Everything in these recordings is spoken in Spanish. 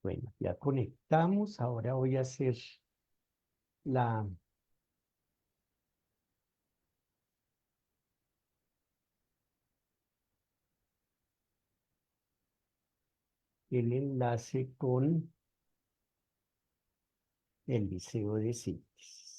Bueno, ya conectamos. Ahora voy a hacer la, el enlace con el liceo de síntesis.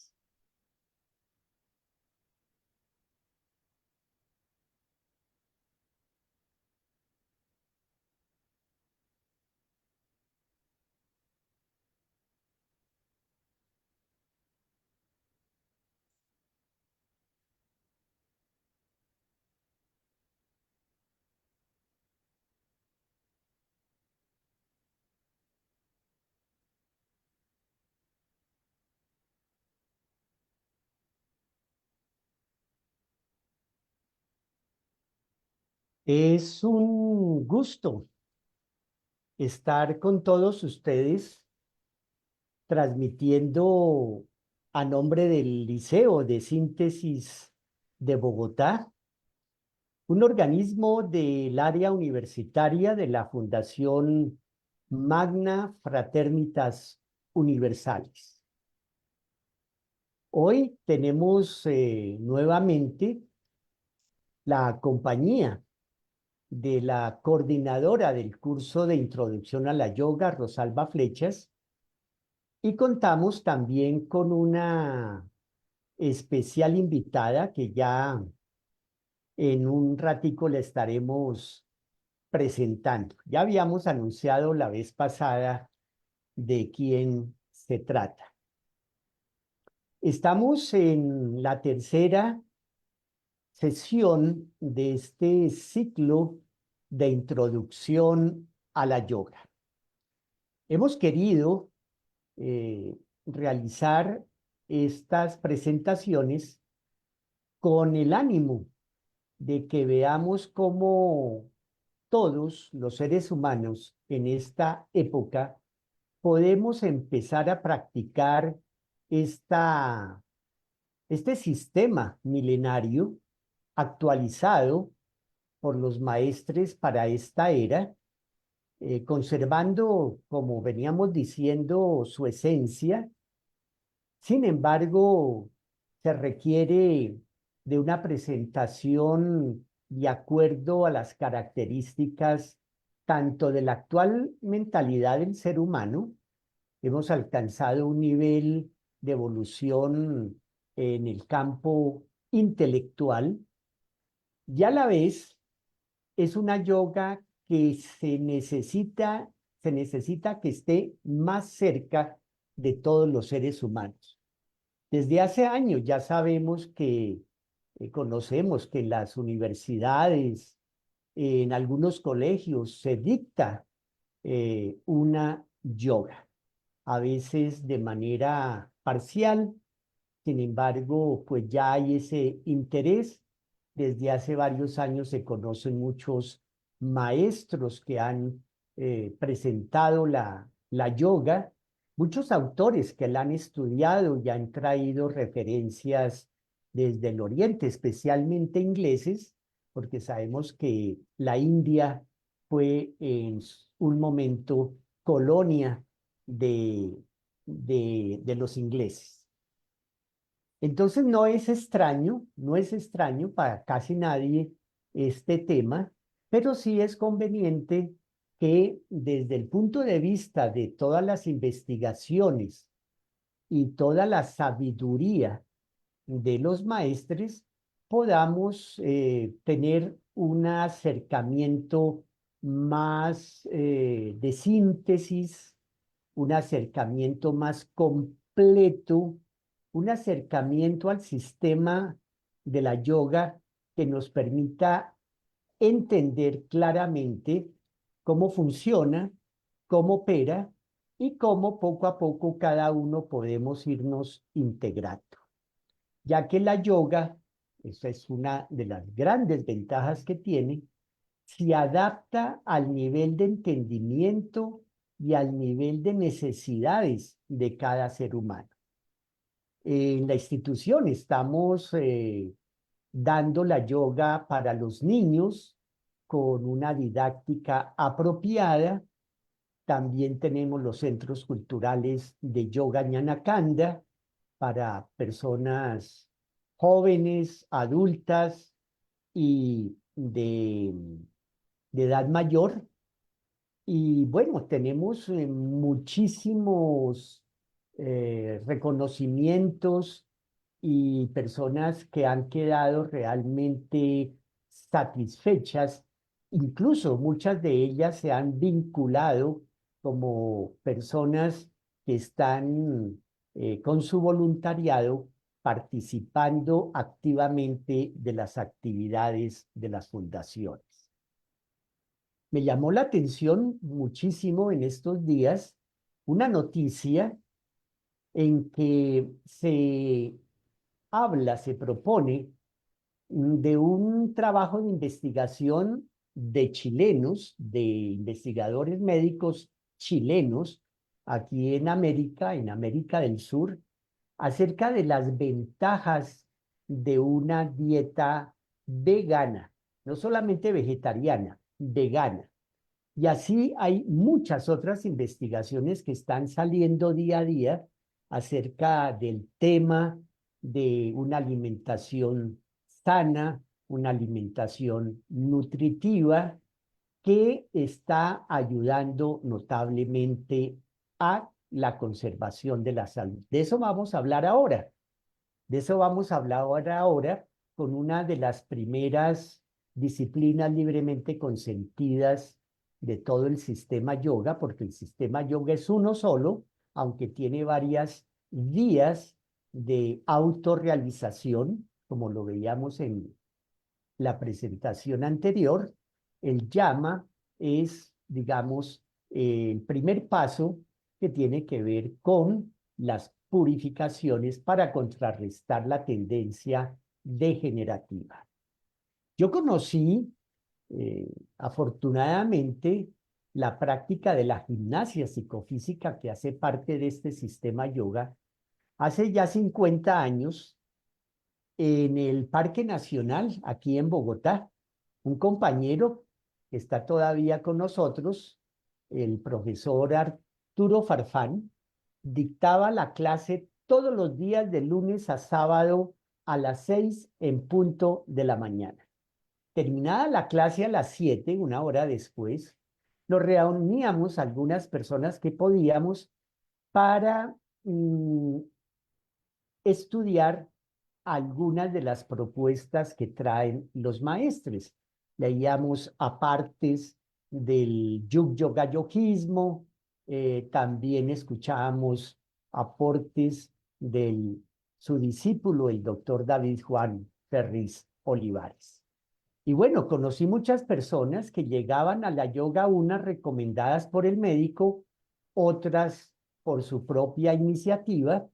Es un gusto estar con todos ustedes transmitiendo a nombre del Liceo de Síntesis de Bogotá, un organismo del área universitaria de la Fundación Magna Fraternitas Universalis. Hoy tenemos nuevamente la compañía de la coordinadora del curso de Introducción a la Yoga, Rosalba Flechas, y contamos también con una especial invitada que ya en un ratico le estaremos presentando. Ya habíamos anunciado la vez pasada de quién se trata. Estamos en la tercera sesión de este ciclo de introducción a la yoga. Hemos querido realizar estas presentaciones con el ánimo de que veamos cómo todos los seres humanos en esta época podemos empezar a practicar este sistema milenario actualizado por los maestres para esta era, conservando, como veníamos diciendo, su esencia. Sin embargo, se requiere de una presentación de acuerdo a las características tanto de la actual mentalidad del ser humano. Hemos alcanzado un nivel de evolución en el campo intelectual y a la vez es una yoga que se necesita que esté más cerca de todos los seres humanos. Desde hace años ya sabemos que conocemos que en las universidades, en algunos colegios, se dicta una yoga, a veces de manera parcial. Sin embargo, pues ya hay ese interés. Desde hace varios años se conocen muchos maestros que han presentado la yoga, muchos autores que la han estudiado y han traído referencias desde el Oriente, especialmente ingleses, porque sabemos que la India fue en un momento colonia de, de los ingleses. Entonces no es extraño para casi nadie este tema, pero sí es conveniente que desde el punto de vista de todas las investigaciones y toda la sabiduría de los maestres, podamos tener un acercamiento más de síntesis, un acercamiento más completo, un acercamiento al sistema de la yoga que nos permita entender claramente cómo funciona, cómo opera y cómo poco a poco cada uno podemos irnos integrando. Ya que la yoga, esa es una de las grandes ventajas que tiene, se adapta al nivel de entendimiento y al nivel de necesidades de cada ser humano. En la institución estamos dando la yoga para los niños con una didáctica apropiada, También tenemos los centros culturales de yoga Ñanacanda para personas jóvenes, adultas y de edad mayor. Y bueno, tenemos muchísimos reconocimientos y personas que han quedado realmente satisfechas. Incluso muchas de ellas se han vinculado como personas que están con su voluntariado participando activamente de las actividades de las fundaciones. Me llamó la atención muchísimo en estos días una noticia en que se habla, se propone de un trabajo de investigación de chilenos, de investigadores médicos chilenos, aquí en América del Sur, acerca de las ventajas de una dieta vegana, no solamente vegetariana, vegana. Y así hay muchas otras investigaciones que están saliendo día a día acerca del tema de una alimentación sana, una alimentación nutritiva que está ayudando notablemente a la conservación de la salud. De eso vamos a hablar ahora. De eso vamos a hablar ahora con una de las primeras disciplinas libremente consentidas de todo el sistema yoga, porque el sistema yoga es uno solo, aunque tiene varias vías de autorrealización, como lo veíamos en la presentación anterior. El llama es, digamos, el primer paso que tiene que ver con las purificaciones para contrarrestar la tendencia degenerativa. Yo conocí, afortunadamente, la práctica de la gimnasia psicofísica que hace parte de este sistema yoga hace ya 50 años en el Parque Nacional, aquí en Bogotá. Un compañero que está todavía con nosotros, el profesor Arturo Farfán, dictaba la clase todos los días de lunes a sábado a las 6 en punto de la mañana. Terminada la clase a las 7, una hora después, nos reuníamos algunas personas que podíamos para estudiar algunas de las propuestas que traen los maestres. Leíamos apartes del yoga yogismo, también escuchábamos aportes de su discípulo, el doctor David Juan Ferriz Olivares. Y bueno, conocí muchas personas que llegaban a la yoga, unas recomendadas por el médico, otras por su propia iniciativa,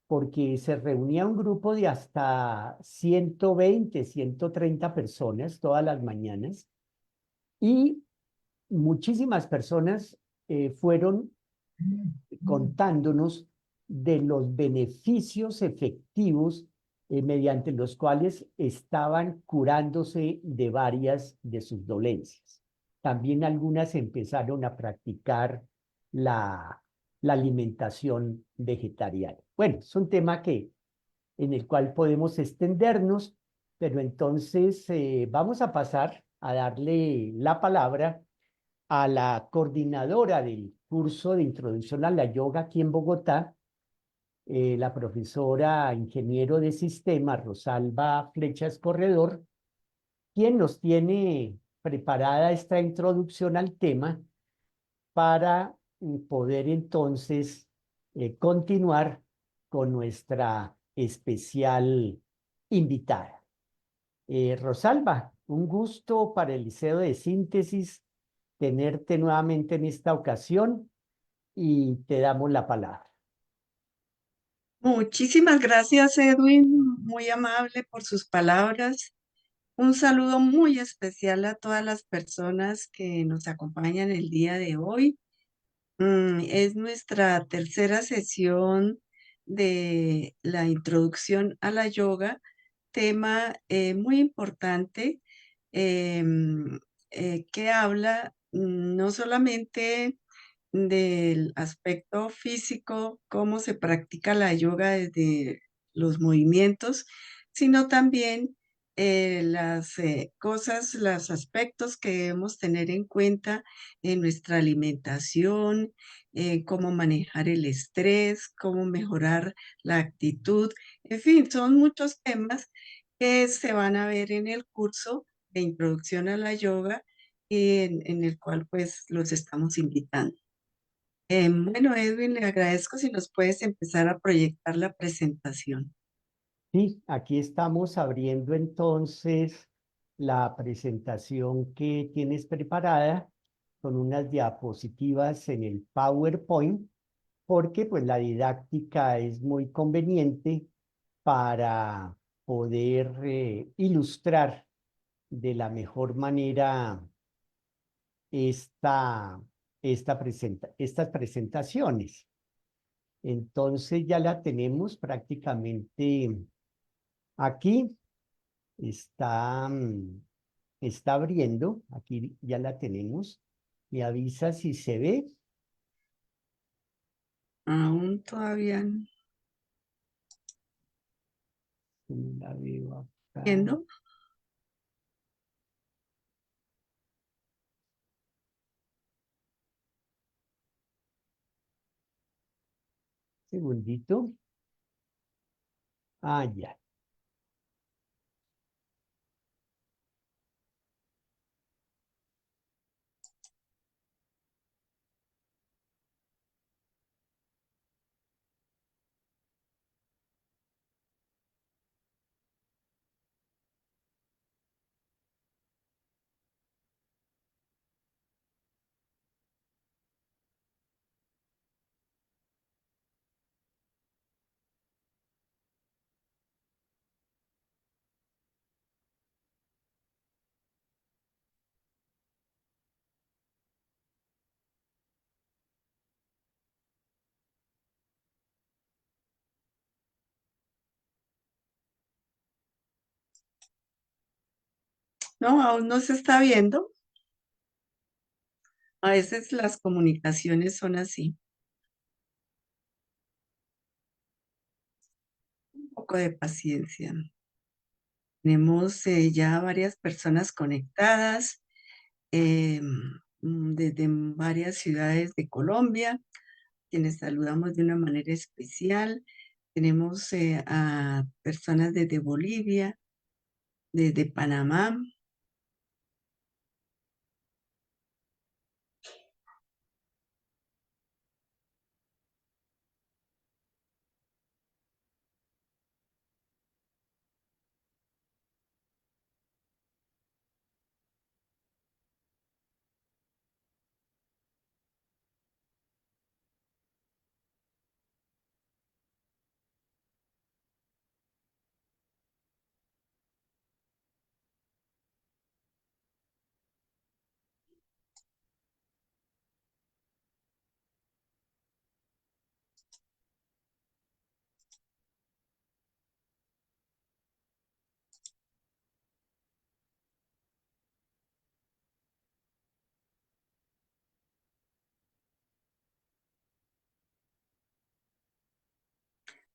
porque se reunía un grupo de hasta 120, 130 personas todas las mañanas y muchísimas personas fueron contándonos de los beneficios efectivos mediante los cuales estaban curándose de varias de sus dolencias. También algunas empezaron a practicar la alimentación vegetariana. Bueno, es un tema en el cual podemos extendernos, pero entonces vamos a pasar a darle la palabra a la coordinadora del curso de introducción a la yoga aquí en Bogotá, la profesora ingeniero de sistemas Rosalba Flechas Corredor, quien nos tiene preparada esta introducción al tema para poder entonces continuar con nuestra especial invitada. Rosalba, un gusto para el Liceo de Síntesis tenerte nuevamente en esta ocasión y te damos la palabra. Muchísimas gracias, Edwin, muy amable por sus palabras. Un saludo muy especial a todas las personas que nos acompañan el día de hoy. Es nuestra tercera sesión de la introducción a la yoga, tema muy importante que habla no solamente del aspecto físico, cómo se practica la yoga desde los movimientos, sino también las cosas, los aspectos que debemos tener en cuenta en nuestra alimentación, cómo manejar el estrés, cómo mejorar la actitud. En fin, son muchos temas que se van a ver en el curso de introducción a la yoga, en el cual pues los estamos invitando. Bueno, Edwin, le agradezco si nos puedes empezar a proyectar la presentación. Sí, aquí estamos abriendo entonces la presentación que tienes preparada con unas diapositivas en el PowerPoint, porque pues la didáctica es muy conveniente para poder ilustrar de la mejor manera esta, estas presentaciones. Entonces ya la tenemos prácticamente aquí. Está, está abriendo. Aquí ya la tenemos. Me avisa si se ve. Aún todavía no La veo acá. entiendo. Segundito. Ah, ya. No, aún no se está viendo. A veces las comunicaciones son así. Un poco de paciencia. Tenemos ya varias personas conectadas desde varias ciudades de Colombia, quienes saludamos de una manera especial. Tenemos a personas desde Bolivia, desde Panamá.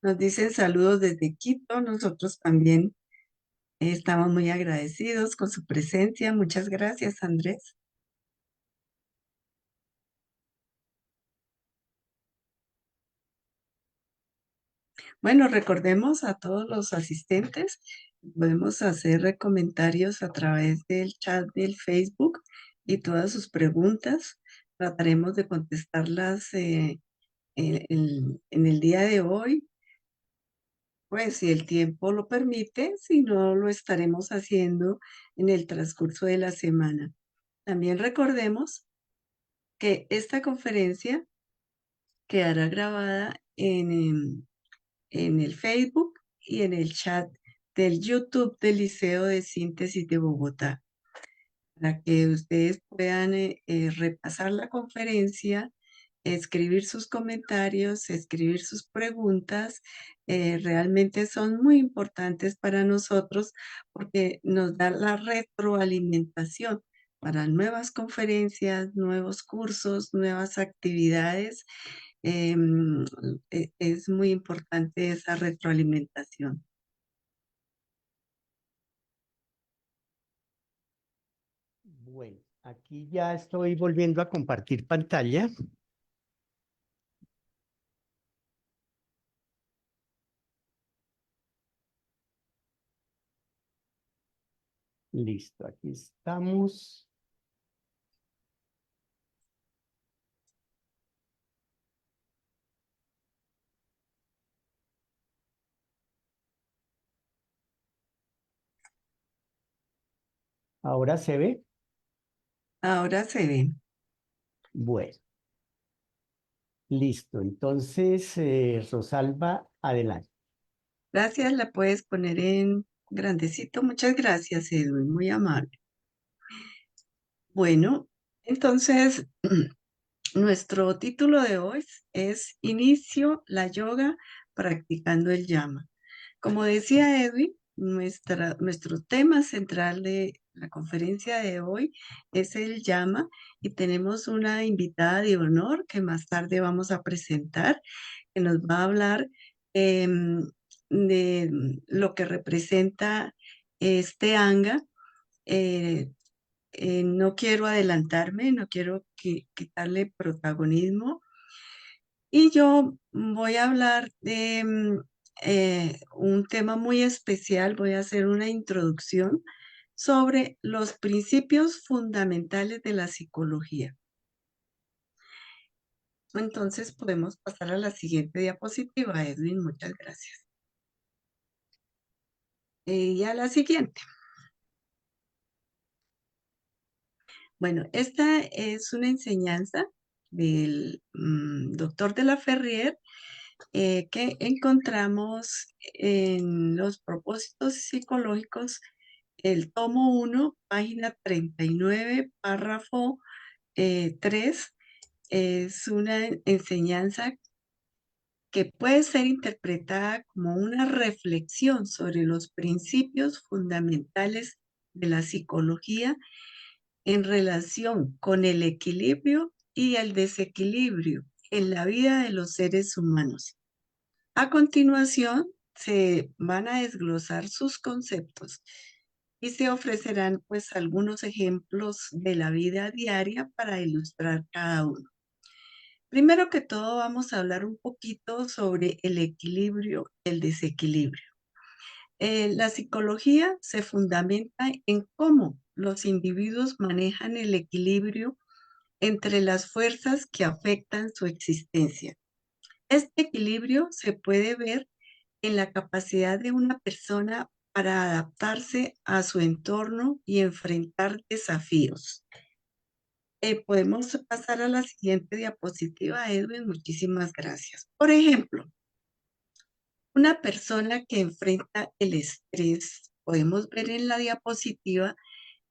Nos dicen saludos desde Quito. Nosotros también estamos muy agradecidos con su presencia. Muchas gracias, Andrés. Bueno, recordemos a todos los asistentes, podemos hacer comentarios a través del chat del Facebook y todas sus preguntas. Trataremos de contestarlas en el día de hoy, pues si el tiempo lo permite, si no, lo estaremos haciendo en el transcurso de la semana. También recordemos que esta conferencia quedará grabada en el Facebook y en el chat del YouTube del Liceo de Síntesis de Bogotá, para que ustedes puedan repasar la conferencia, escribir sus comentarios, escribir sus preguntas. Realmente son muy importantes para nosotros porque nos da la retroalimentación para nuevas conferencias, nuevos cursos, nuevas actividades. Em, es muy importante esa retroalimentación. Bueno, aquí ya estoy volviendo a compartir pantalla. Listo, aquí estamos. Ahora se ve. Ahora se ve. Bueno, listo. Entonces, Rosalba, adelante. Gracias, la puedes poner en grandecito. Muchas gracias, Edwin, muy amable. Bueno, entonces nuestro título de hoy es Inicio la yoga practicando el llama. Como decía Edwin, nuestro tema central de la conferencia de hoy es el llama y tenemos una invitada de honor que más tarde vamos a presentar, que nos va a hablar de lo que representa este anga. Eh, no quiero adelantarme, no quiero quitarle protagonismo. Y yo voy a hablar de un tema muy especial, voy a hacer una introducción sobre los principios fundamentales de la psicología. Entonces podemos pasar a la siguiente diapositiva, Edwin, muchas gracias. Y a la siguiente. Bueno, esta es una enseñanza del doctor de la Ferrier que encontramos en los propósitos psicológicos, el tomo 1, página 39, párrafo 3. Es una enseñanza que puede ser interpretada como una reflexión sobre los principios fundamentales de la psicología en relación con el equilibrio y el desequilibrio en la vida de los seres humanos. A continuación, se van a desglosar sus conceptos y se ofrecerán pues algunos ejemplos de la vida diaria para ilustrar cada uno. Primero que todo, vamos a hablar un poquito sobre el equilibrio y el desequilibrio. La psicología se fundamenta en cómo los individuos manejan el equilibrio entre las fuerzas que afectan su existencia. Este equilibrio se puede ver en la capacidad de una persona para adaptarse a su entorno y enfrentar desafíos. Podemos pasar a la siguiente diapositiva, Edwin. Muchísimas gracias. Por ejemplo, una persona que enfrenta el estrés, podemos ver en la diapositiva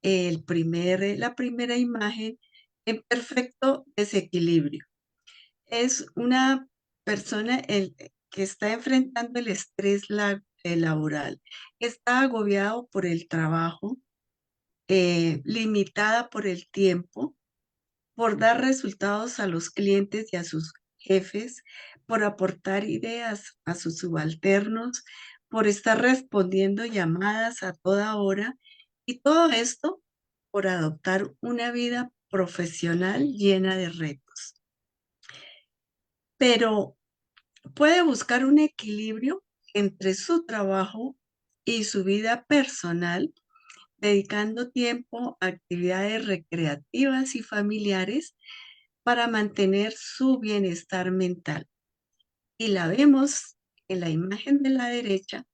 la primera imagen en perfecto desequilibrio. Es una persona que está enfrentando el estrés laboral, está agobiado por el trabajo, limitada por el tiempo, por dar resultados a los clientes y a sus jefes, por aportar ideas a sus subalternos, por estar respondiendo llamadas a toda hora y todo esto por adoptar una vida profesional llena de retos. Pero puede buscar un equilibrio entre su trabajo y su vida personal, dedicando tiempo a actividades recreativas y familiares para mantener su bienestar mental. Y la vemos en la imagen de la derecha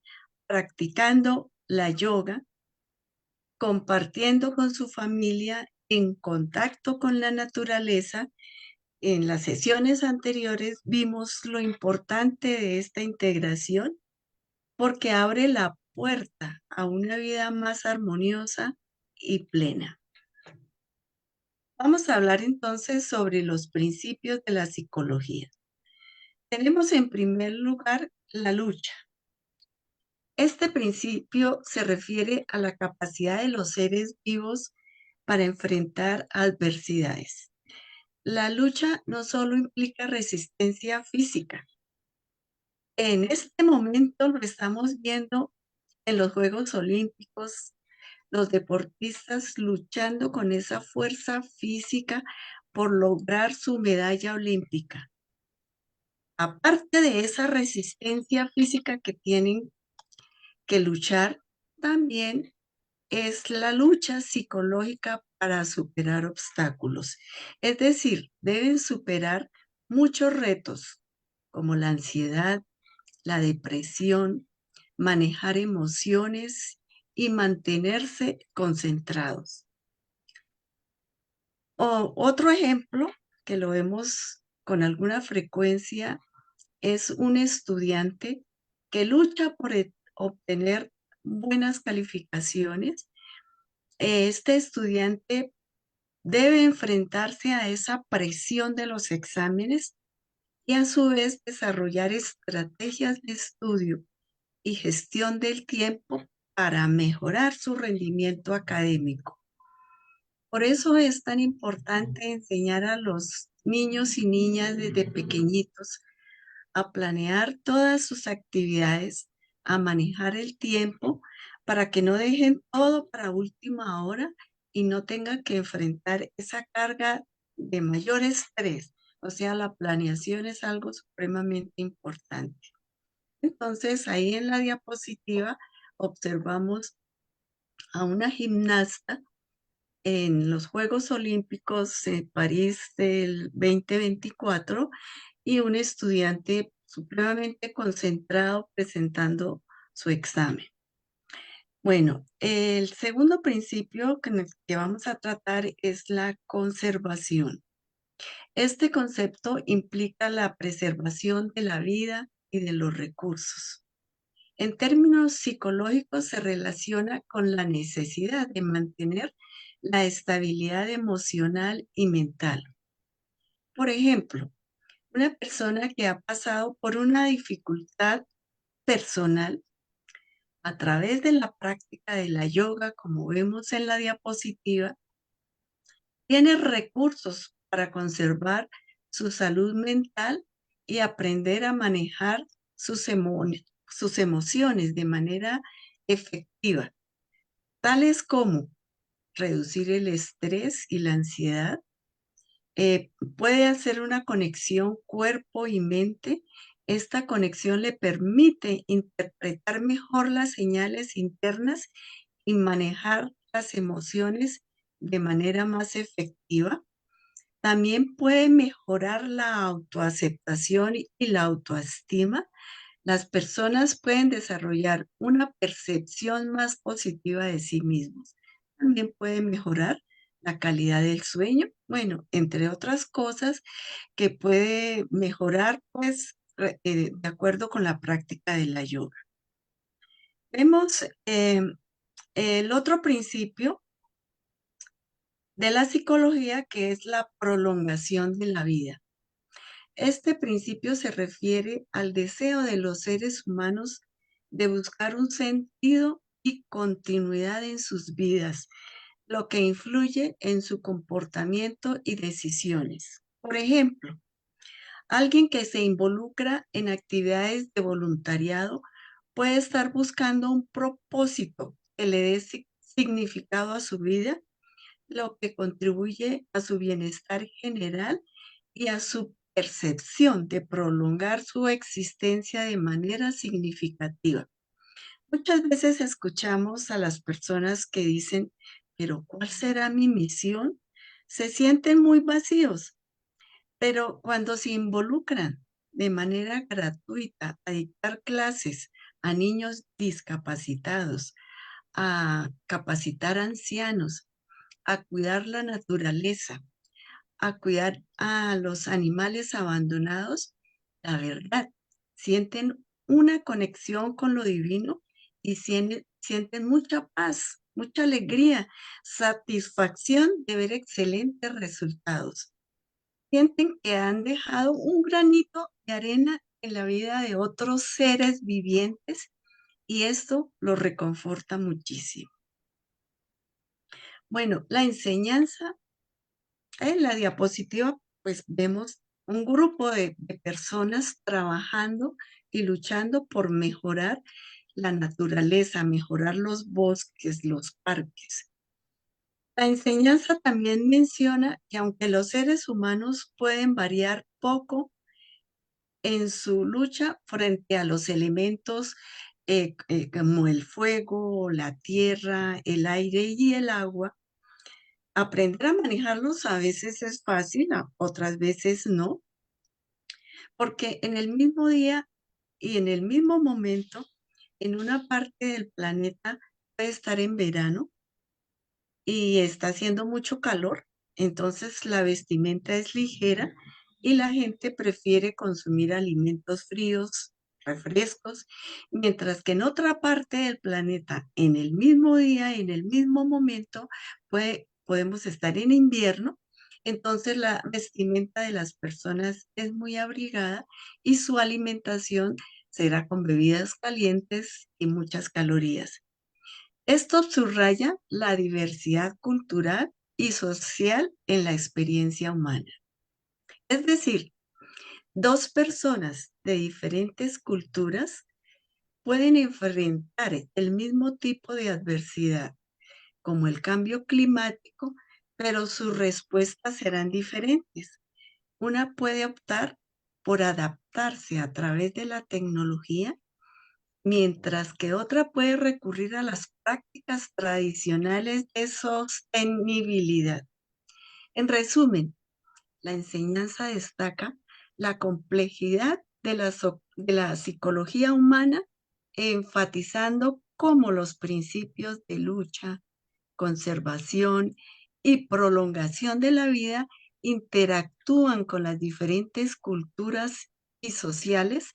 practicando la yoga, compartiendo con su familia, en contacto con la naturaleza. En las sesiones anteriores vimos lo importante de esta integración porque abre la puerta a una vida más armoniosa y plena. Vamos a hablar entonces sobre los principios de la psicología. Tenemos en primer lugar la lucha. Este principio se refiere a la capacidad de los seres vivos para enfrentar adversidades. La lucha no solo implica resistencia física. En este momento lo estamos viendo en los Juegos Olímpicos, los deportistas luchando con esa fuerza física por lograr su medalla olímpica. Aparte de esa resistencia física que tienen que luchar, también es la lucha psicológica para superar obstáculos. Es decir, deben superar muchos retos como la ansiedad, la depresión, manejar emociones y mantenerse concentrados. O otro ejemplo que lo vemos con alguna frecuencia es un estudiante que lucha por obtener buenas calificaciones. Este estudiante debe enfrentarse a esa presión de los exámenes y a su vez desarrollar estrategias de estudio y gestión del tiempo para mejorar su rendimiento académico. Por eso es tan importante enseñar a los niños y niñas desde pequeñitos a planear todas sus actividades, a manejar el tiempo para que no dejen todo para última hora y no tengan que enfrentar esa carga de mayor estrés. O sea, la planeación es algo supremamente importante. Entonces, ahí en la diapositiva observamos a una gimnasta en los Juegos Olímpicos de París del 2024 y un estudiante supremamente concentrado presentando su examen. Bueno, el segundo principio que vamos a tratar es la conservación. Este concepto implica la preservación de la vida y de los recursos. En términos psicológicos se relaciona con la necesidad de mantener la estabilidad emocional y mental. Por ejemplo, una persona que ha pasado por una dificultad personal a través de la práctica de la yoga, como vemos en la diapositiva, tiene recursos para conservar su salud mental y aprender a manejar sus emociones de manera efectiva, tales como reducir el estrés y la ansiedad. Puede hacer una conexión cuerpo y mente. Esta conexión le permite interpretar mejor las señales internas y manejar las emociones de manera más efectiva. También puede mejorar la autoaceptación y la autoestima. Las personas pueden desarrollar una percepción más positiva de sí mismos. También puede mejorar la calidad del sueño, bueno, entre otras cosas que puede mejorar, pues, de acuerdo con la práctica de la yoga. Vemos el otro principio de la psicología, que es la prolongación de la vida. Este principio se refiere al deseo de los seres humanos de buscar un sentido y continuidad en sus vidas, lo que influye en su comportamiento y decisiones. Por ejemplo, alguien que se involucra en actividades de voluntariado puede estar buscando un propósito que le dé significado a su vida, lo que contribuye a su bienestar general y a su percepción de prolongar su existencia de manera significativa. Muchas veces escuchamos a las personas que dicen, pero ¿cuál será mi misión? Se sienten muy vacíos, pero cuando se involucran de manera gratuita a dictar clases a niños discapacitados, a capacitar a ancianos, a cuidar la naturaleza, a cuidar a los animales abandonados, la verdad, sienten una conexión con lo divino y sienten mucha paz, mucha alegría, satisfacción de ver excelentes resultados. Sienten que han dejado un granito de arena en la vida de otros seres vivientes y esto los reconforta muchísimo. Bueno, la enseñanza, en la diapositiva, pues vemos un grupo de personas trabajando y luchando por mejorar la naturaleza, mejorar los bosques, los parques. La enseñanza también menciona que aunque los seres humanos pueden variar poco en su lucha frente a los elementos como el fuego, la tierra, el aire y el agua, aprender a manejarlos a veces es fácil, otras veces no, porque en el mismo día y en el mismo momento, en una parte del planeta puede estar en verano y está haciendo mucho calor, entonces la vestimenta es ligera y la gente prefiere consumir alimentos fríos, refrescos, mientras que en otra parte del planeta, en el mismo día, en el mismo momento, podemos estar en invierno, entonces la vestimenta de las personas es muy abrigada y su alimentación será con bebidas calientes y muchas calorías. Esto subraya la diversidad cultural y social en la experiencia humana. Es decir, dos personas de diferentes culturas pueden enfrentar el mismo tipo de adversidad, como el cambio climático, pero sus respuestas serán diferentes. Una puede optar por adaptarse a través de la tecnología, mientras que otra puede recurrir a las prácticas tradicionales de sostenibilidad. En resumen, la enseñanza destaca la complejidad de la psicología humana, enfatizando cómo los principios de lucha, conservación y prolongación de la vida interactúan con las diferentes culturas y sociales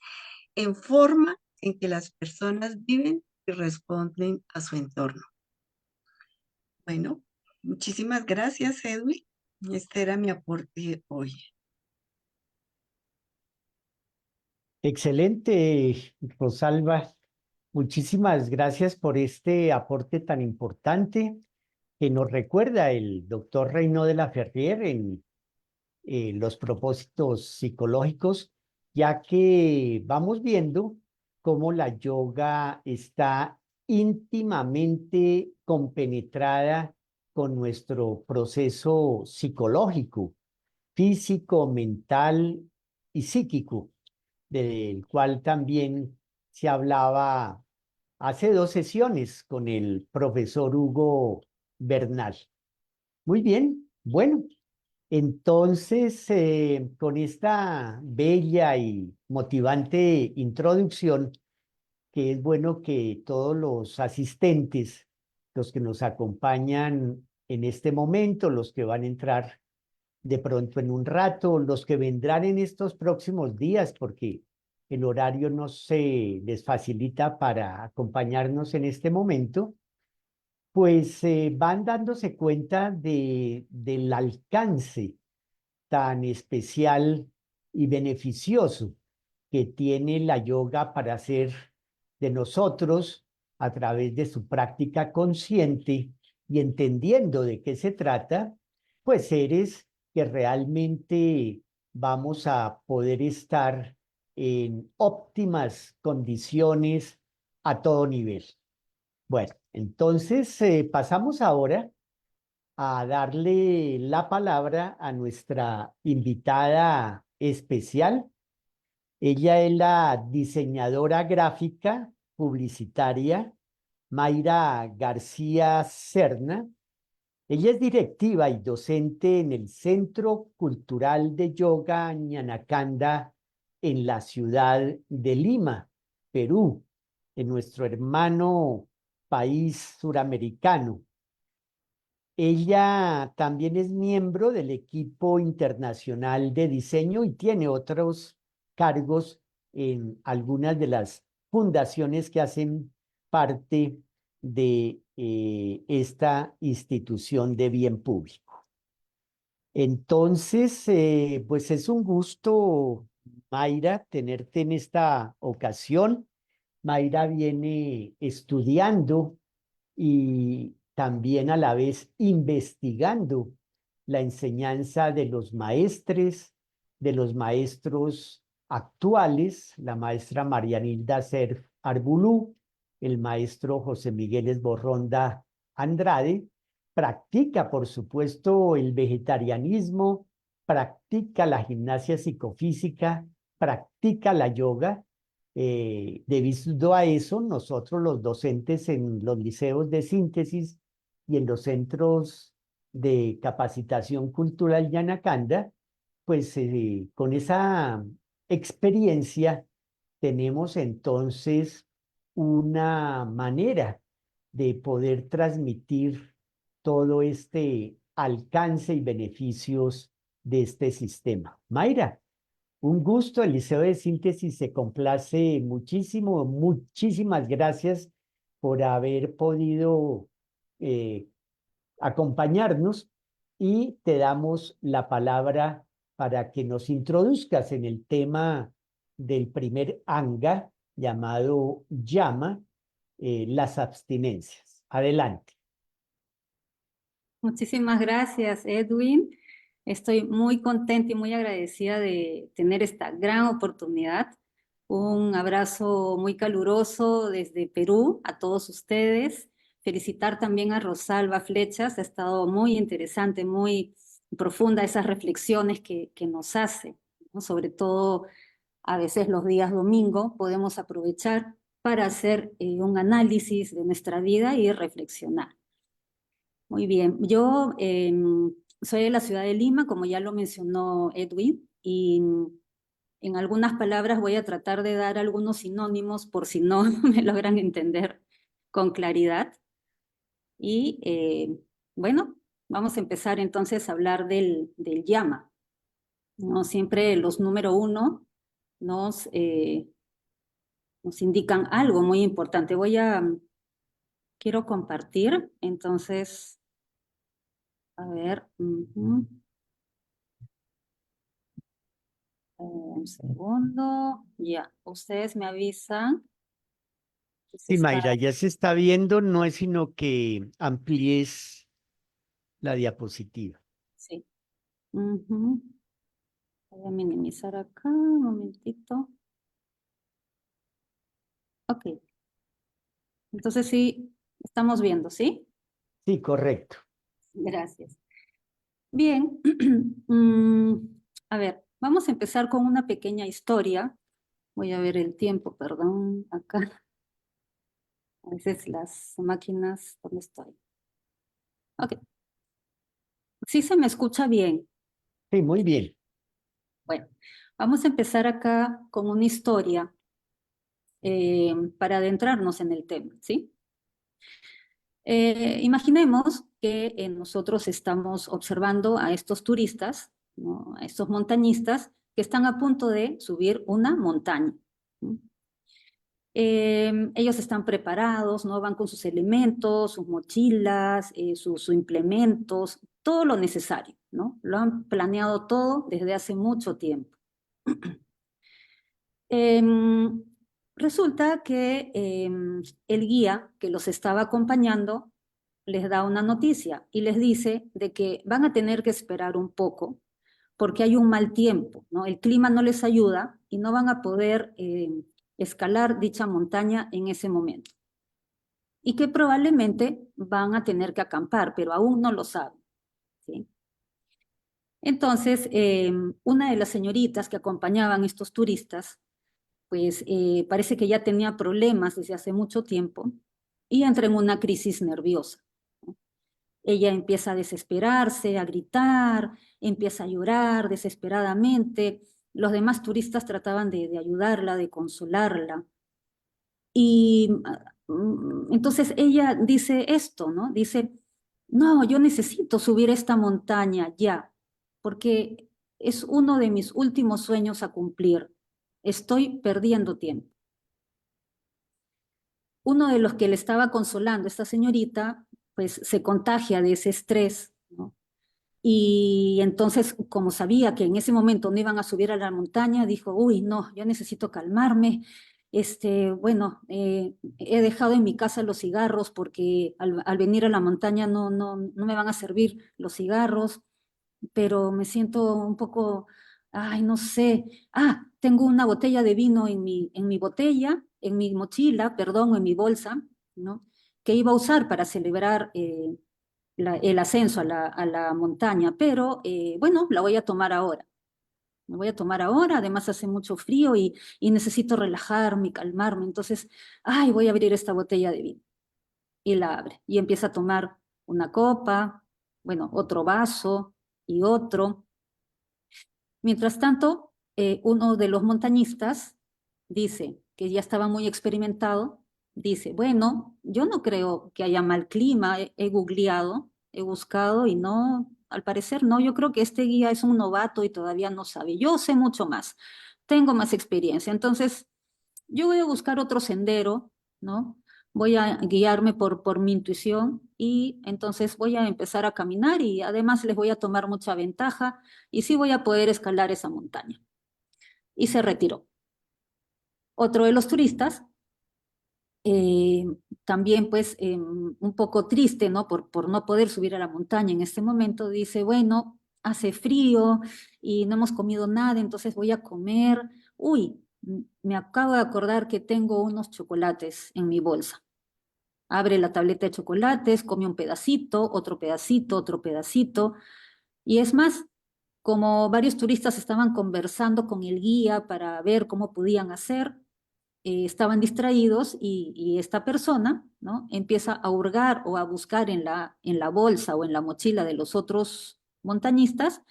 en forma en que las personas viven y responden a su entorno. Bueno, muchísimas gracias, Edwin. Este era mi aporte hoy. Excelente, Rosalba. Muchísimas gracias por este aporte tan importante que nos recuerda el doctor Reino de la Ferrier en los propósitos psicológicos, ya que vamos viendo cómo la yoga está íntimamente compenetrada con nuestro proceso psicológico, físico, mental y psíquico, del cual también se hablaba hace 2 sesiones con el profesor Hugo Bernal. Muy bien, bueno, entonces con esta bella y motivante introducción, que es bueno que todos los asistentes, los que nos acompañan en este momento, los que van a entrar de pronto en un rato, los que vendrán en estos próximos días, porque el horario no se les facilita para acompañarnos en este momento, pues van dándose cuenta del alcance tan especial y beneficioso que tiene la yoga para hacer de nosotros a través de su práctica consciente y entendiendo de qué se trata, pues seres que realmente vamos a poder estar en óptimas condiciones a todo nivel. Bueno, entonces pasamos ahora a darle la palabra a nuestra invitada especial. Ella es la diseñadora gráfica publicitaria Mayra García Serna. Ella es directiva y docente en el Centro Cultural de Yoga Ñanacanda en la ciudad de Lima, Perú, en nuestro hermano país suramericano. Ella también es miembro del equipo internacional de diseño y tiene otros cargos en algunas de las fundaciones que hacen parte de esta institución de bien público. Entonces, pues es un gusto, Mayra, tenerte en esta ocasión. Mayra viene estudiando y también a la vez investigando la enseñanza de los maestros actuales, la maestra Marianilda Cerf Arbulú, el maestro José Miguel Esborronda Andrade, practica, por supuesto, el vegetarianismo, practica la gimnasia psicofísica, practica la yoga. Debido a eso, nosotros los docentes en los liceos de síntesis y en los centros de capacitación cultural Yanacanda, pues con esa experiencia tenemos entonces una manera de poder transmitir todo este alcance y beneficios de este sistema. Mayra, un gusto, el Liceo de Síntesis se complace muchísimo, muchísimas gracias por haber podido eh, acompañarnos y te damos la palabra para que nos introduzcas en el tema del primer anga llamado llama, las abstinencias. Adelante. Muchísimas gracias, Edwin. Estoy muy contenta y muy agradecida de tener esta gran oportunidad. Un abrazo muy caluroso desde Perú a todos ustedes. Felicitar también a Rosalba Flechas. Ha estado muy interesante, muy profunda esas reflexiones que nos hace, ¿no? Sobre todo a veces los días domingo podemos aprovechar para hacer un análisis de nuestra vida y reflexionar. Muy bien, yo soy de la ciudad de Lima, como ya lo mencionó Edwin, y en algunas palabras voy a tratar de dar algunos sinónimos por si no me logran entender con claridad. Y bueno, vamos a empezar entonces a hablar del llama, ¿no? Siempre los número uno nos, nos indican algo muy importante. Quiero compartir, entonces... A ver, un segundo. Ya, ustedes me avisan que se Sí, está... Mayra, ya se está viendo, no es sino que amplíes la diapositiva. Sí. Ujú. Voy a minimizar acá, un momentito. Ok. Entonces sí, estamos viendo, ¿sí? Sí, correcto. Gracias. Bien. A ver, vamos a empezar con una pequeña historia. Voy a ver el tiempo, perdón, acá. A veces las máquinas, ¿dónde estoy? Ok. Sí se me escucha bien. Sí, muy bien. Bueno, vamos a empezar acá con una historia para adentrarnos en el tema, ¿sí? Imaginemos que nosotros estamos observando a estos turistas, ¿no? A estos montañistas que están a punto de subir una montaña, ¿no? Ellos están preparados, ¿no? Van con sus elementos, sus mochilas, sus implementos, todo lo necesario, ¿no? Lo han planeado todo desde hace mucho tiempo. Em, Resulta que el guía que los estaba acompañando les da una noticia y les dice de que van a tener que esperar un poco porque hay un mal tiempo, ¿no? El clima no les ayuda y no van a poder escalar dicha montaña en ese momento. Y que probablemente van a tener que acampar, pero aún no lo saben, ¿sí? Entonces, una de las señoritas que acompañaban a estos turistas pues parece que ya tenía problemas desde hace mucho tiempo y entra en una crisis nerviosa, ¿no? Ella empieza a desesperarse, a gritar, empieza a llorar desesperadamente. Los demás turistas trataban de ayudarla, de consolarla. Y entonces ella dice esto, ¿no? Dice, no, yo necesito subir esta montaña ya, porque es uno de mis últimos sueños a cumplir. Estoy perdiendo tiempo. Uno de los que le estaba consolando, esta señorita, pues se contagia de ese estrés, ¿no? Y entonces, como sabía que en ese momento no iban a subir a la montaña, dijo, uy, no, yo necesito calmarme, bueno, he dejado en mi casa los cigarros porque al venir a la montaña no me van a servir los cigarros, pero me siento un poco, ay, no sé. Ah, tengo una botella de vino en mi botella, en mi mochila, perdón, en mi bolsa, ¿no? Que iba a usar para celebrar el ascenso a la montaña, pero bueno, la voy a tomar ahora. Me voy a tomar ahora, además hace mucho frío y necesito relajarme y calmarme, entonces, ay, voy a abrir esta botella de vino. Y la abre y empieza a tomar una copa, bueno, otro vaso y otro. Mientras tanto, uno de los montañistas dice, que ya estaba muy experimentado, dice, bueno, yo no creo que haya mal clima, he googleado, he buscado y no, al parecer no, yo creo que este guía es un novato y todavía no sabe, yo sé mucho más, tengo más experiencia, entonces yo voy a buscar otro sendero, ¿no? Voy a guiarme por mi intuición y entonces voy a empezar a caminar y además les voy a tomar mucha ventaja y sí voy a poder escalar esa montaña. Y se retiró. Otro de los turistas, eh, también pues un poco triste, ¿no? Por no poder subir a la montaña en este momento, dice, bueno, hace frío y no hemos comido nada, entonces voy a comer. Uy, me acabo de acordar que tengo unos chocolates en mi bolsa. Abre la tableta de chocolates, come un pedacito, otro pedacito, otro pedacito. Y es más, como varios turistas estaban conversando con el guía para ver cómo podían hacer, estaban distraídos y esta persona, ¿no? Empieza a hurgar o a buscar en la bolsa o en la mochila de los otros montañistas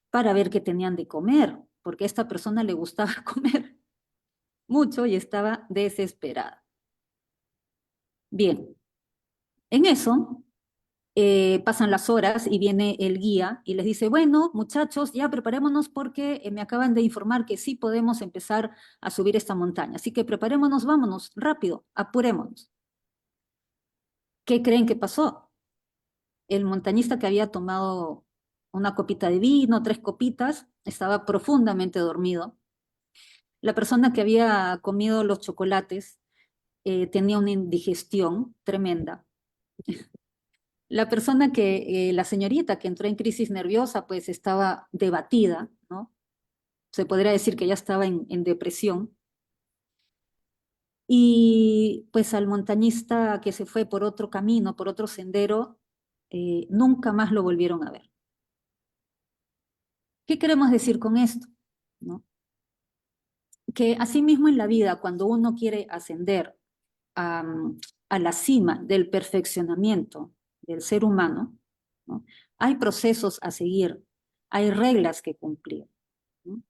para ver qué tenían de comer, porque a esta persona le gustaba comer mucho y estaba desesperada. Bien, en eso pasan las horas y viene el guía y les dice, bueno, muchachos, ya preparémonos porque me acaban de informar que sí podemos empezar a subir esta montaña. Así que preparémonos, vámonos, rápido, apurémonos. ¿Qué creen que pasó? El montañista que había tomado una copita de vino, 3 copitas, estaba profundamente dormido. La persona que había comido los chocolates tenía una indigestión tremenda. La persona la señorita que entró en crisis nerviosa, pues estaba debatida, ¿no? Se podría decir que ya estaba en depresión. Y pues al montañista que se fue por otro camino, por otro sendero, nunca más lo volvieron a ver. ¿Qué queremos decir con esto? ¿No? Que asimismo en la vida, cuando uno quiere ascender a, a la cima del perfeccionamiento del ser humano, ¿no? Hay procesos a seguir, hay reglas que cumplir, ¿no?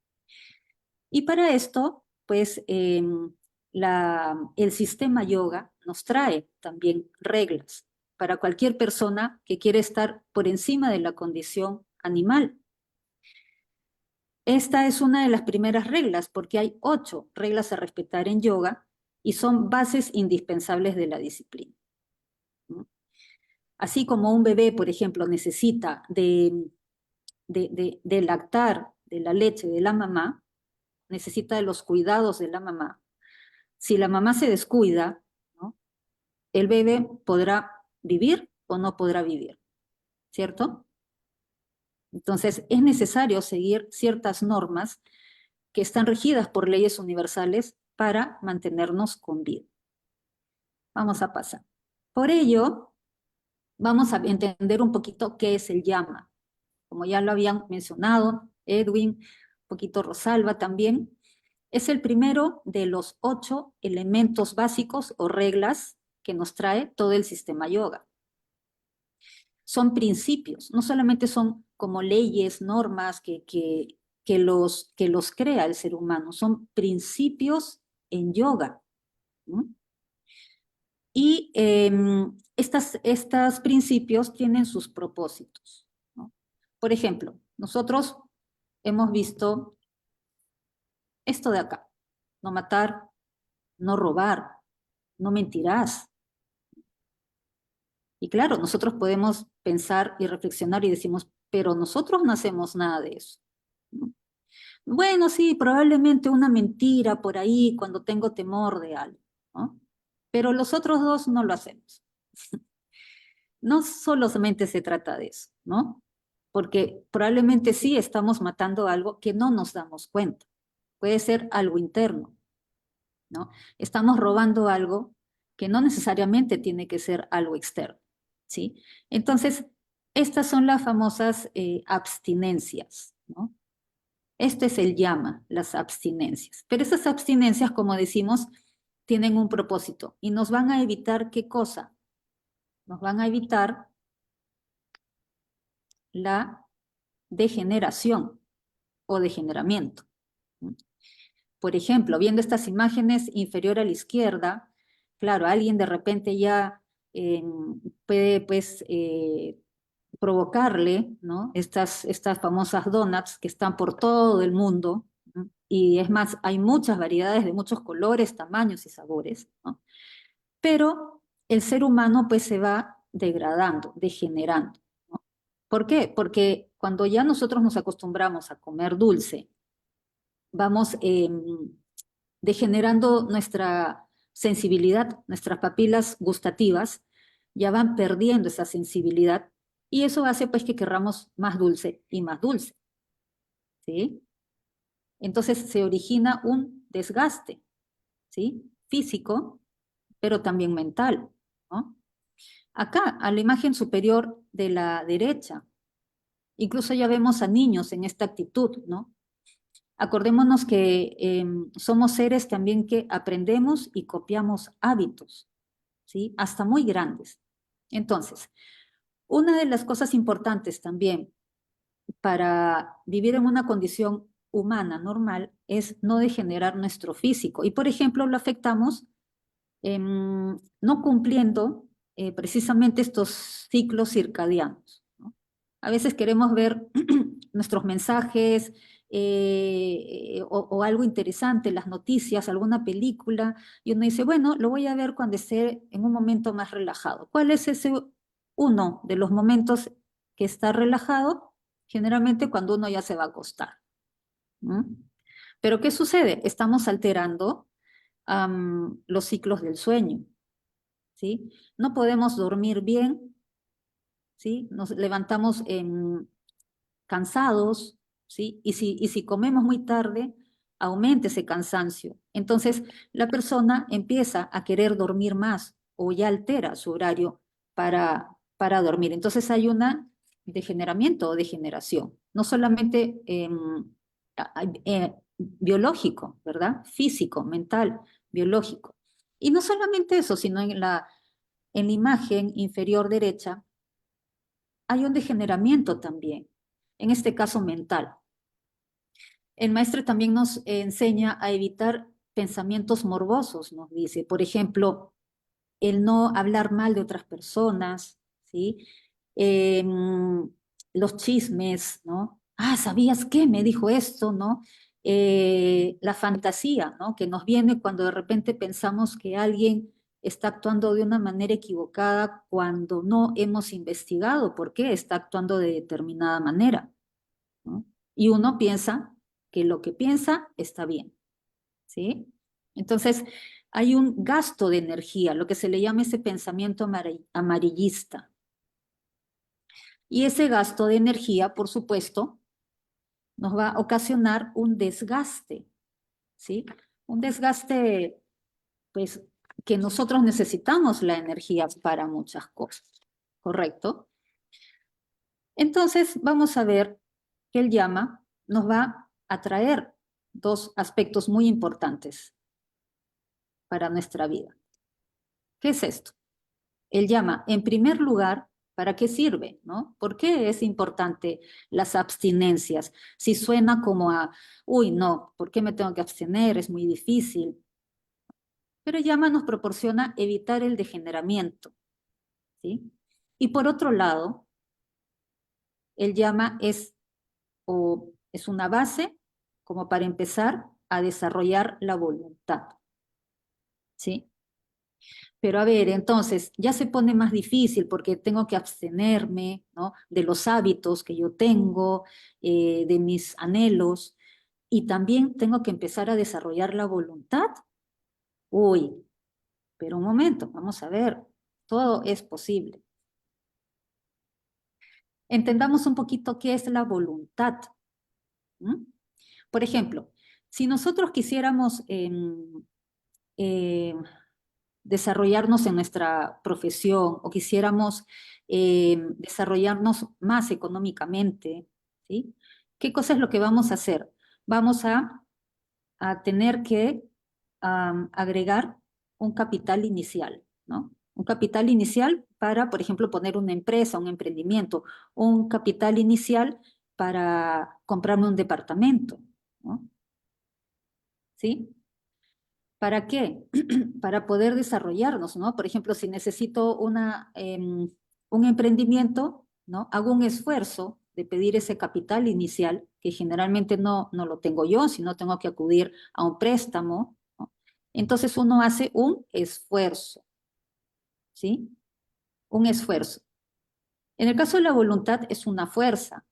Y para esto, pues el sistema yoga nos trae también reglas para cualquier persona que quiere estar por encima de la condición animal. Esta es una de las primeras reglas porque hay 8 reglas a respetar en yoga y son bases indispensables de la disciplina, ¿no? Así como un bebé, por ejemplo, necesita de lactar de la leche de la mamá, necesita de los cuidados de la mamá. Si la mamá se descuida, ¿no? El bebé podrá vivir o no podrá vivir, ¿cierto? Entonces es necesario seguir ciertas normas que están regidas por leyes universales para mantenernos con vida. Vamos a pasar. Por ello, vamos a entender un poquito qué es el llama. Como ya lo habían mencionado Edwin, un poquito Rosalba también, es el primero de los 8 elementos básicos o reglas que nos trae todo el sistema yoga. Son principios, no solamente son como leyes, normas que los crea el ser humano, son principios en yoga, ¿no? Y estos principios tienen sus propósitos, ¿no? Por ejemplo, nosotros hemos visto esto de acá: no matar, no robar, no mentirás. Y claro, nosotros podemos pensar y reflexionar y decimos, pero nosotros no hacemos nada de eso, ¿no? Bueno, sí, probablemente una mentira por ahí cuando tengo temor de algo, ¿no? Pero los otros dos no lo hacemos. No solamente se trata de eso, ¿no? Porque probablemente sí estamos matando algo que no nos damos cuenta. Puede ser algo interno, ¿no? Estamos robando algo que no necesariamente tiene que ser algo externo, ¿sí? Entonces, estas son las famosas abstinencias, ¿no? Este es el llama, las abstinencias. Pero esas abstinencias, como decimos, tienen un propósito y nos van a evitar ¿qué cosa? Nos van a evitar la degeneración o degeneramiento. Por ejemplo, viendo estas imágenes inferior a la izquierda, claro, alguien de repente ya puede pues provocarle, ¿no? Estas famosas donuts que están por todo el mundo, ¿no? Y es más, hay muchas variedades de muchos colores, tamaños y sabores, ¿no? Pero el ser humano pues se va degradando, degenerando, ¿no? ¿Por qué? Porque cuando ya nosotros nos acostumbramos a comer dulce, vamos degenerando nuestra sensibilidad, nuestras papilas gustativas ya van perdiendo esa sensibilidad y eso hace pues que querramos más dulce y más dulce, ¿sí? Entonces se origina un desgaste, ¿sí? Físico, pero también mental, ¿no? Acá, a la imagen superior de la derecha, incluso ya vemos a niños en esta actitud, ¿no? Acordémonos que somos seres también que aprendemos y copiamos hábitos, ¿sí? Hasta muy grandes. Entonces, una de las cosas importantes también para vivir en una condición humana normal es no degenerar nuestro físico. Y, por ejemplo, lo afectamos no cumpliendo precisamente estos ciclos circadianos, ¿no? A veces queremos ver nuestros mensajes o algo interesante, las noticias, alguna película, y uno dice, bueno, lo voy a ver cuando esté en un momento más relajado. ¿Cuál es ese uno de los momentos que está relajado? Generalmente cuando uno ya se va a acostar, ¿no? Pero ¿qué sucede? Estamos alterando los ciclos del sueño, ¿sí? No podemos dormir bien, ¿sí? Nos levantamos cansados, ¿sí? Y si comemos muy tarde, aumenta ese cansancio. Entonces, la persona empieza a querer dormir más o ya altera su horario para dormir. Entonces, hay un degeneramiento o degeneración, no solamente biológico, ¿verdad? Físico, mental, biológico. Y no solamente eso, sino en la imagen inferior derecha hay un degeneramiento también, en este caso mental. El maestro también nos enseña a evitar pensamientos morbosos, nos dice, por ejemplo, el no hablar mal de otras personas, ¿sí? Los chismes, ¿no? Ah, ¿sabías qué? Me dijo esto, ¿no? La fantasía, ¿no? Que nos viene cuando de repente pensamos que alguien está actuando de una manera equivocada cuando no hemos investigado por qué está actuando de determinada manera, ¿no? Y uno piensa que lo que piensa está bien, ¿sí? Entonces, hay un gasto de energía, lo que se le llama ese pensamiento amarillista. Y ese gasto de energía, por supuesto, nos va a ocasionar un desgaste, ¿sí? Un desgaste, pues, que nosotros necesitamos la energía para muchas cosas, ¿correcto? Entonces, vamos a ver que el llama nos va a traer dos aspectos muy importantes para nuestra vida. ¿Qué es esto? El llama, en primer lugar, ¿para qué sirve? ¿No? ¿Por qué es importante las abstinencias? Si suena como a, uy, no, ¿por qué me tengo que abstener? Es muy difícil. Pero el llama nos proporciona evitar el degeneramiento, ¿sí? Y por otro lado, el llama es una base como para empezar a desarrollar la voluntad, ¿sí? Pero a ver, entonces ya se pone más difícil porque tengo que abstenerme, ¿no? De los hábitos que yo tengo, de mis anhelos. y también tengo que empezar a desarrollar la voluntad. Uy, pero un momento, vamos a ver, todo es posible. Entendamos un poquito qué es la voluntad. ¿Mm? Por ejemplo, si nosotros quisiéramos desarrollarnos en nuestra profesión o quisiéramos desarrollarnos más económicamente, ¿sí? ¿Qué cosa es lo que vamos a hacer? Vamos a tener que agregar un capital inicial, ¿no? Un capital inicial para, por ejemplo, poner una empresa, un emprendimiento, un capital inicial para comprarme un departamento, ¿no? ¿Sí? ¿Para qué? Para poder desarrollarnos, ¿no? Por ejemplo, si necesito un emprendimiento, ¿no? Hago un esfuerzo de pedir ese capital inicial, que generalmente no lo tengo yo, sino tengo que acudir a un préstamo, ¿no? Entonces uno hace un esfuerzo, ¿sí? Un esfuerzo. En el caso de la voluntad es una fuerza,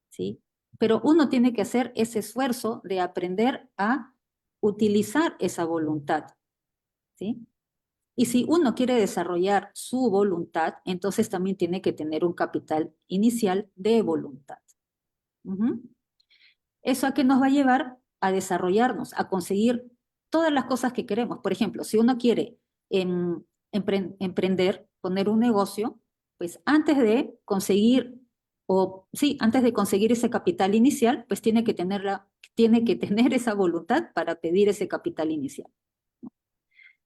¿sí? Pero uno tiene que hacer ese esfuerzo de aprender a utilizar esa voluntad, ¿sí? Y si uno quiere desarrollar su voluntad, entonces también tiene que tener un capital inicial de voluntad. ¿Eso a qué nos va a llevar? A desarrollarnos, a conseguir todas las cosas que queremos. Por ejemplo, si uno quiere emprender, poner un negocio, pues antes de conseguir, antes de conseguir ese capital inicial, pues tiene que tener esa voluntad para pedir ese capital inicial.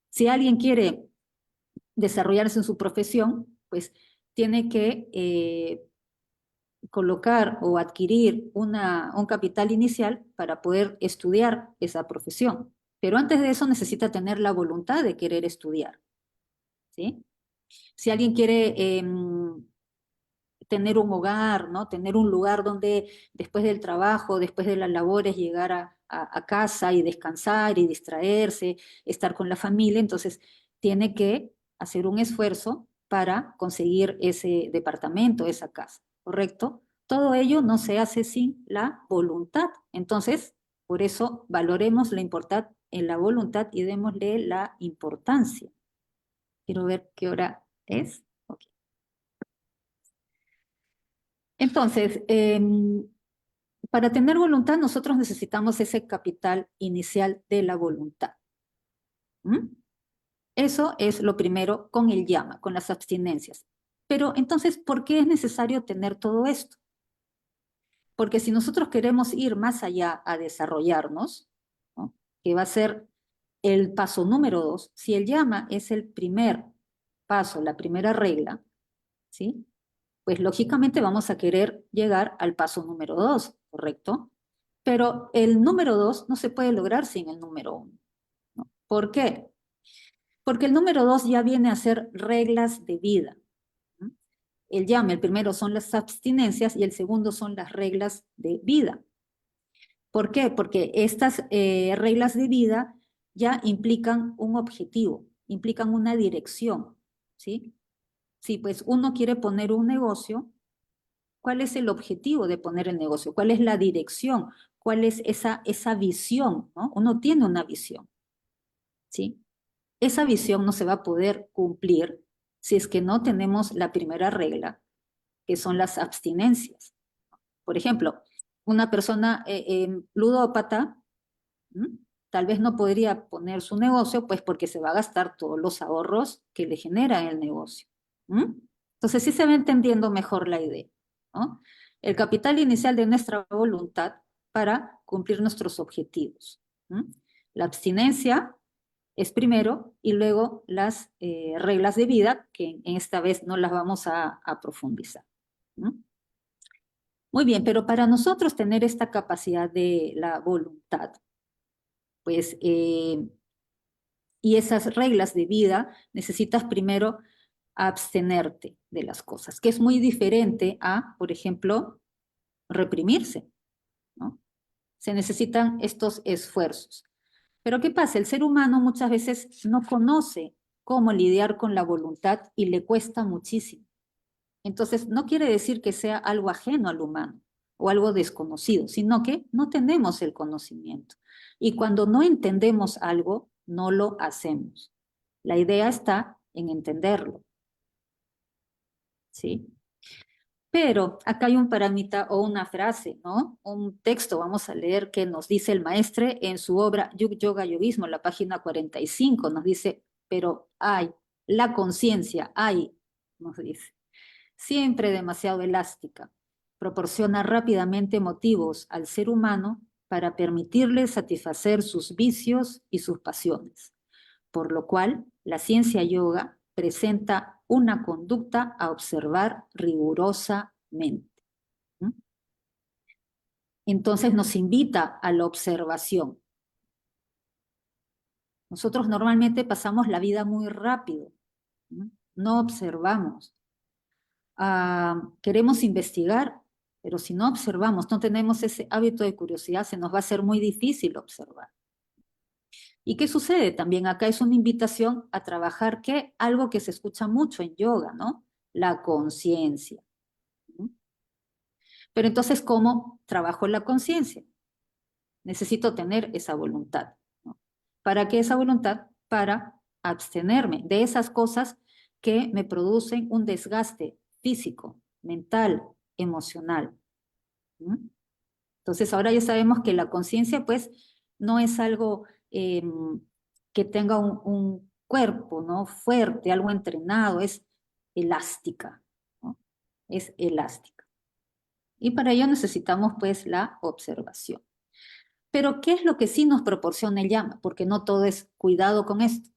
Si alguien quiere desarrollarse en su profesión, pues tiene que colocar o adquirir un capital inicial para poder estudiar esa profesión. Pero antes de eso necesita tener la voluntad de querer estudiar, ¿sí? Si alguien quiere tener un hogar, ¿no? Tener un lugar donde después del trabajo, después de las labores, llegar a casa y descansar y distraerse, estar con la familia, entonces tiene que hacer un esfuerzo para conseguir ese departamento, esa casa, ¿correcto? Todo ello no se hace sin la voluntad. Entonces, por eso valoremos la importancia en la voluntad y démosle la importancia. Quiero ver qué hora es. Okay. Entonces, para tener voluntad, nosotros necesitamos ese capital inicial de la voluntad. ¿Mm? Eso es lo primero con el llama, con las abstinencias. Pero entonces, ¿por qué es necesario tener todo esto? Porque si nosotros queremos ir más allá a desarrollarnos, ¿no? Que va a ser el paso número 2, si el llama es el primer paso, la primera regla, ¿sí? Pues lógicamente vamos a querer llegar al paso número 2, ¿correcto? Pero el número 2 no se puede lograr sin el número 1, ¿no? ¿Por qué? Porque el número 2 ya viene a ser reglas de vida, ¿no? El llame, el primero son las abstinencias y el segundo son las reglas de vida. ¿Por qué? Porque estas reglas de vida ya implican un objetivo, implican una dirección, ¿sí? Si pues uno quiere poner un negocio, ¿cuál es el objetivo de poner el negocio? ¿Cuál es la dirección? ¿Cuál es esa visión, ¿no? Uno tiene una visión, ¿sí? Esa visión no se va a poder cumplir si es que no tenemos la primera regla, que son las abstinencias. Por ejemplo, una persona ludópata, ¿m? Tal vez no podría poner su negocio, pues porque se va a gastar todos los ahorros que le genera el negocio. ¿M? Entonces sí se va entendiendo mejor la idea, ¿no? El capital inicial de nuestra voluntad para cumplir nuestros objetivos. ¿M? La abstinencia es primero y luego las reglas de vida, que en esta vez no las vamos a profundizar. ¿M? Muy bien, pero para nosotros tener esta capacidad de la voluntad, pues, y esas reglas de vida, necesitas primero abstenerte de las cosas, que es muy diferente a, por ejemplo, reprimirse, ¿no? Se necesitan estos esfuerzos. Pero ¿qué pasa? El ser humano muchas veces no conoce cómo lidiar con la voluntad y le cuesta muchísimo. Entonces, no quiere decir que sea algo ajeno al humano, o algo desconocido, sino que no tenemos el conocimiento. Y cuando no entendemos algo, no lo hacemos. La idea está en entenderlo, ¿sí? Pero acá hay un parámita o una frase, ¿no? Un texto, vamos a leer, que nos dice el maestre en su obra Yug Yoga Yogismo, la página 45, nos dice, pero hay, la conciencia, hay, nos dice, siempre demasiado elástica, proporciona rápidamente motivos al ser humano para permitirle satisfacer sus vicios y sus pasiones, por lo cual la ciencia yoga presenta una conducta a observar rigurosamente. ¿Mm? Entonces nos invita a la observación. Nosotros normalmente pasamos la vida muy rápido, ¿no? No observamos. Queremos investigar, pero si no observamos, no tenemos ese hábito de curiosidad, se nos va a ser muy difícil observar. ¿Y qué sucede? También acá es una invitación a trabajar ¿qué? Algo que se escucha mucho en yoga, ¿no? La conciencia. ¿No? Pero entonces, ¿cómo trabajo la conciencia? Necesito tener esa voluntad, ¿no? ¿Para qué esa voluntad? Para abstenerme de esas cosas que me producen un desgaste físico, mental, emocional. ¿No? Entonces ahora ya sabemos que la conciencia pues no es algo que tenga un cuerpo, ¿no? Fuerte, algo entrenado, es elástica, ¿no? Es elástica. Y para ello necesitamos pues la observación. Pero ¿qué es lo que sí nos proporciona el llama? Porque no todo es cuidado con esto,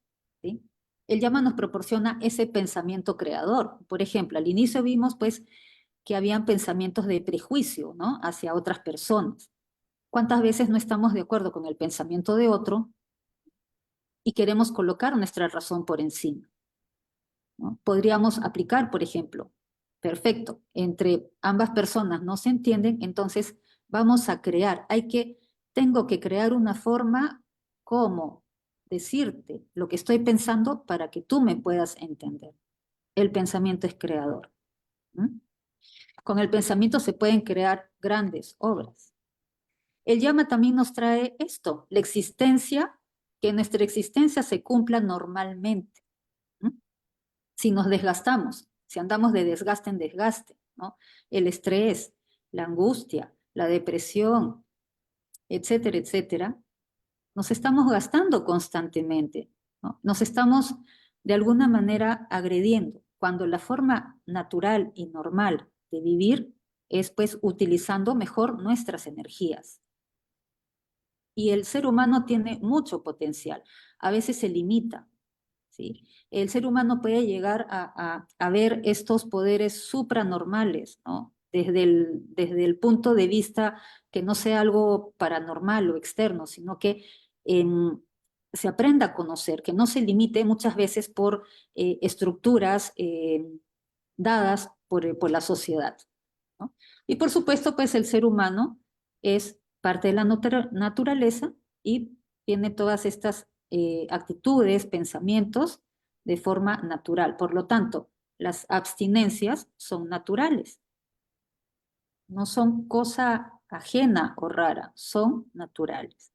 ¿sí? El llama nos proporciona ese pensamiento creador. Por ejemplo, al inicio vimos pues que habían pensamientos de prejuicio, ¿no? Hacia otras personas. ¿Cuántas veces no estamos de acuerdo con el pensamiento de otro y queremos colocar nuestra razón por encima? ¿No? Podríamos aplicar, por ejemplo, perfecto, entre ambas personas no se entienden, entonces vamos a crear, tengo que crear una forma como decirte lo que estoy pensando para que tú me puedas entender. El pensamiento es creador. ¿Mm? Con el pensamiento se pueden crear grandes obras. El llama también nos trae esto, la existencia, que nuestra existencia se cumpla normalmente. ¿No? Si nos desgastamos, si andamos de desgaste en desgaste, ¿no? El estrés, la angustia, la depresión, etcétera, etcétera, nos estamos gastando constantemente, ¿no? Nos estamos de alguna manera agrediendo, cuando la forma natural y normal de vivir es pues utilizando mejor nuestras energías. Y el ser humano tiene mucho potencial, a veces se limita, ¿sí? El ser humano puede llegar a ver estos poderes supranormales, ¿no? Desde el punto de vista que no sea algo paranormal o externo, sino que se aprenda a conocer, que no se limite muchas veces por estructuras dadas por la sociedad, ¿no? Y por supuesto, pues el ser humano es parte de la naturaleza y tiene todas estas actitudes, pensamientos de forma natural. Por lo tanto, las abstinencias son naturales, no son cosa ajena o rara, son naturales.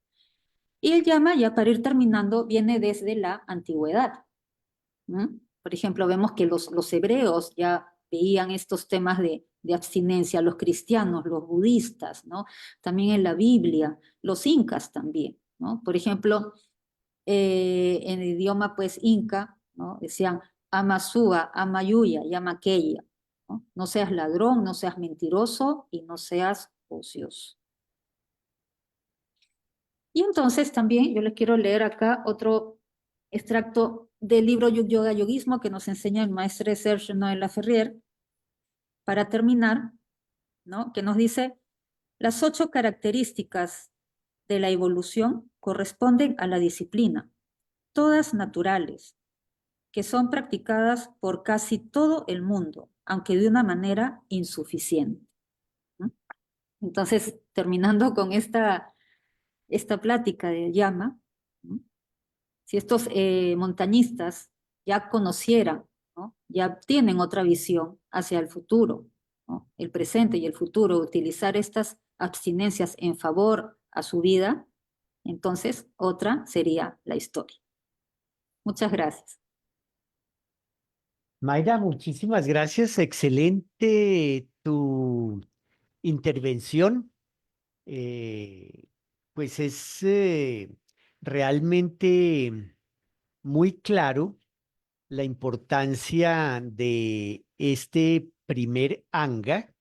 Y el llama, ya para ir terminando, viene desde la antigüedad. ¿Mm? Por ejemplo, vemos que los hebreos ya veían estos temas de abstinencia, los cristianos, los budistas, ¿no? También en la Biblia, los incas también, ¿no? Por ejemplo, en el idioma pues inca, ¿no? Decían ama suba, ama yuya, llama aquella, ¿no? No seas ladrón, no seas mentiroso y no seas ocioso. Y entonces también yo les quiero leer acá otro extracto del libro Yug Yoga Yogismo que nos enseña el maestro Serge Noël Laferrière, para terminar, ¿no? Que nos dice, las 8 características de la evolución corresponden a la disciplina, todas naturales, que son practicadas por casi todo el mundo, aunque de una manera insuficiente. ¿No? Entonces, terminando con esta plática de llama, ¿no? Si estos montañistas ya conocieran, ¿no? Ya tienen otra visión hacia el futuro, ¿no?, el presente y el futuro, utilizar estas abstinencias en favor a su vida, entonces otra sería la historia. Muchas gracias. Mayra, muchísimas gracias. Excelente tu intervención. Eh, pues es realmente muy claro la importancia de este primer anga,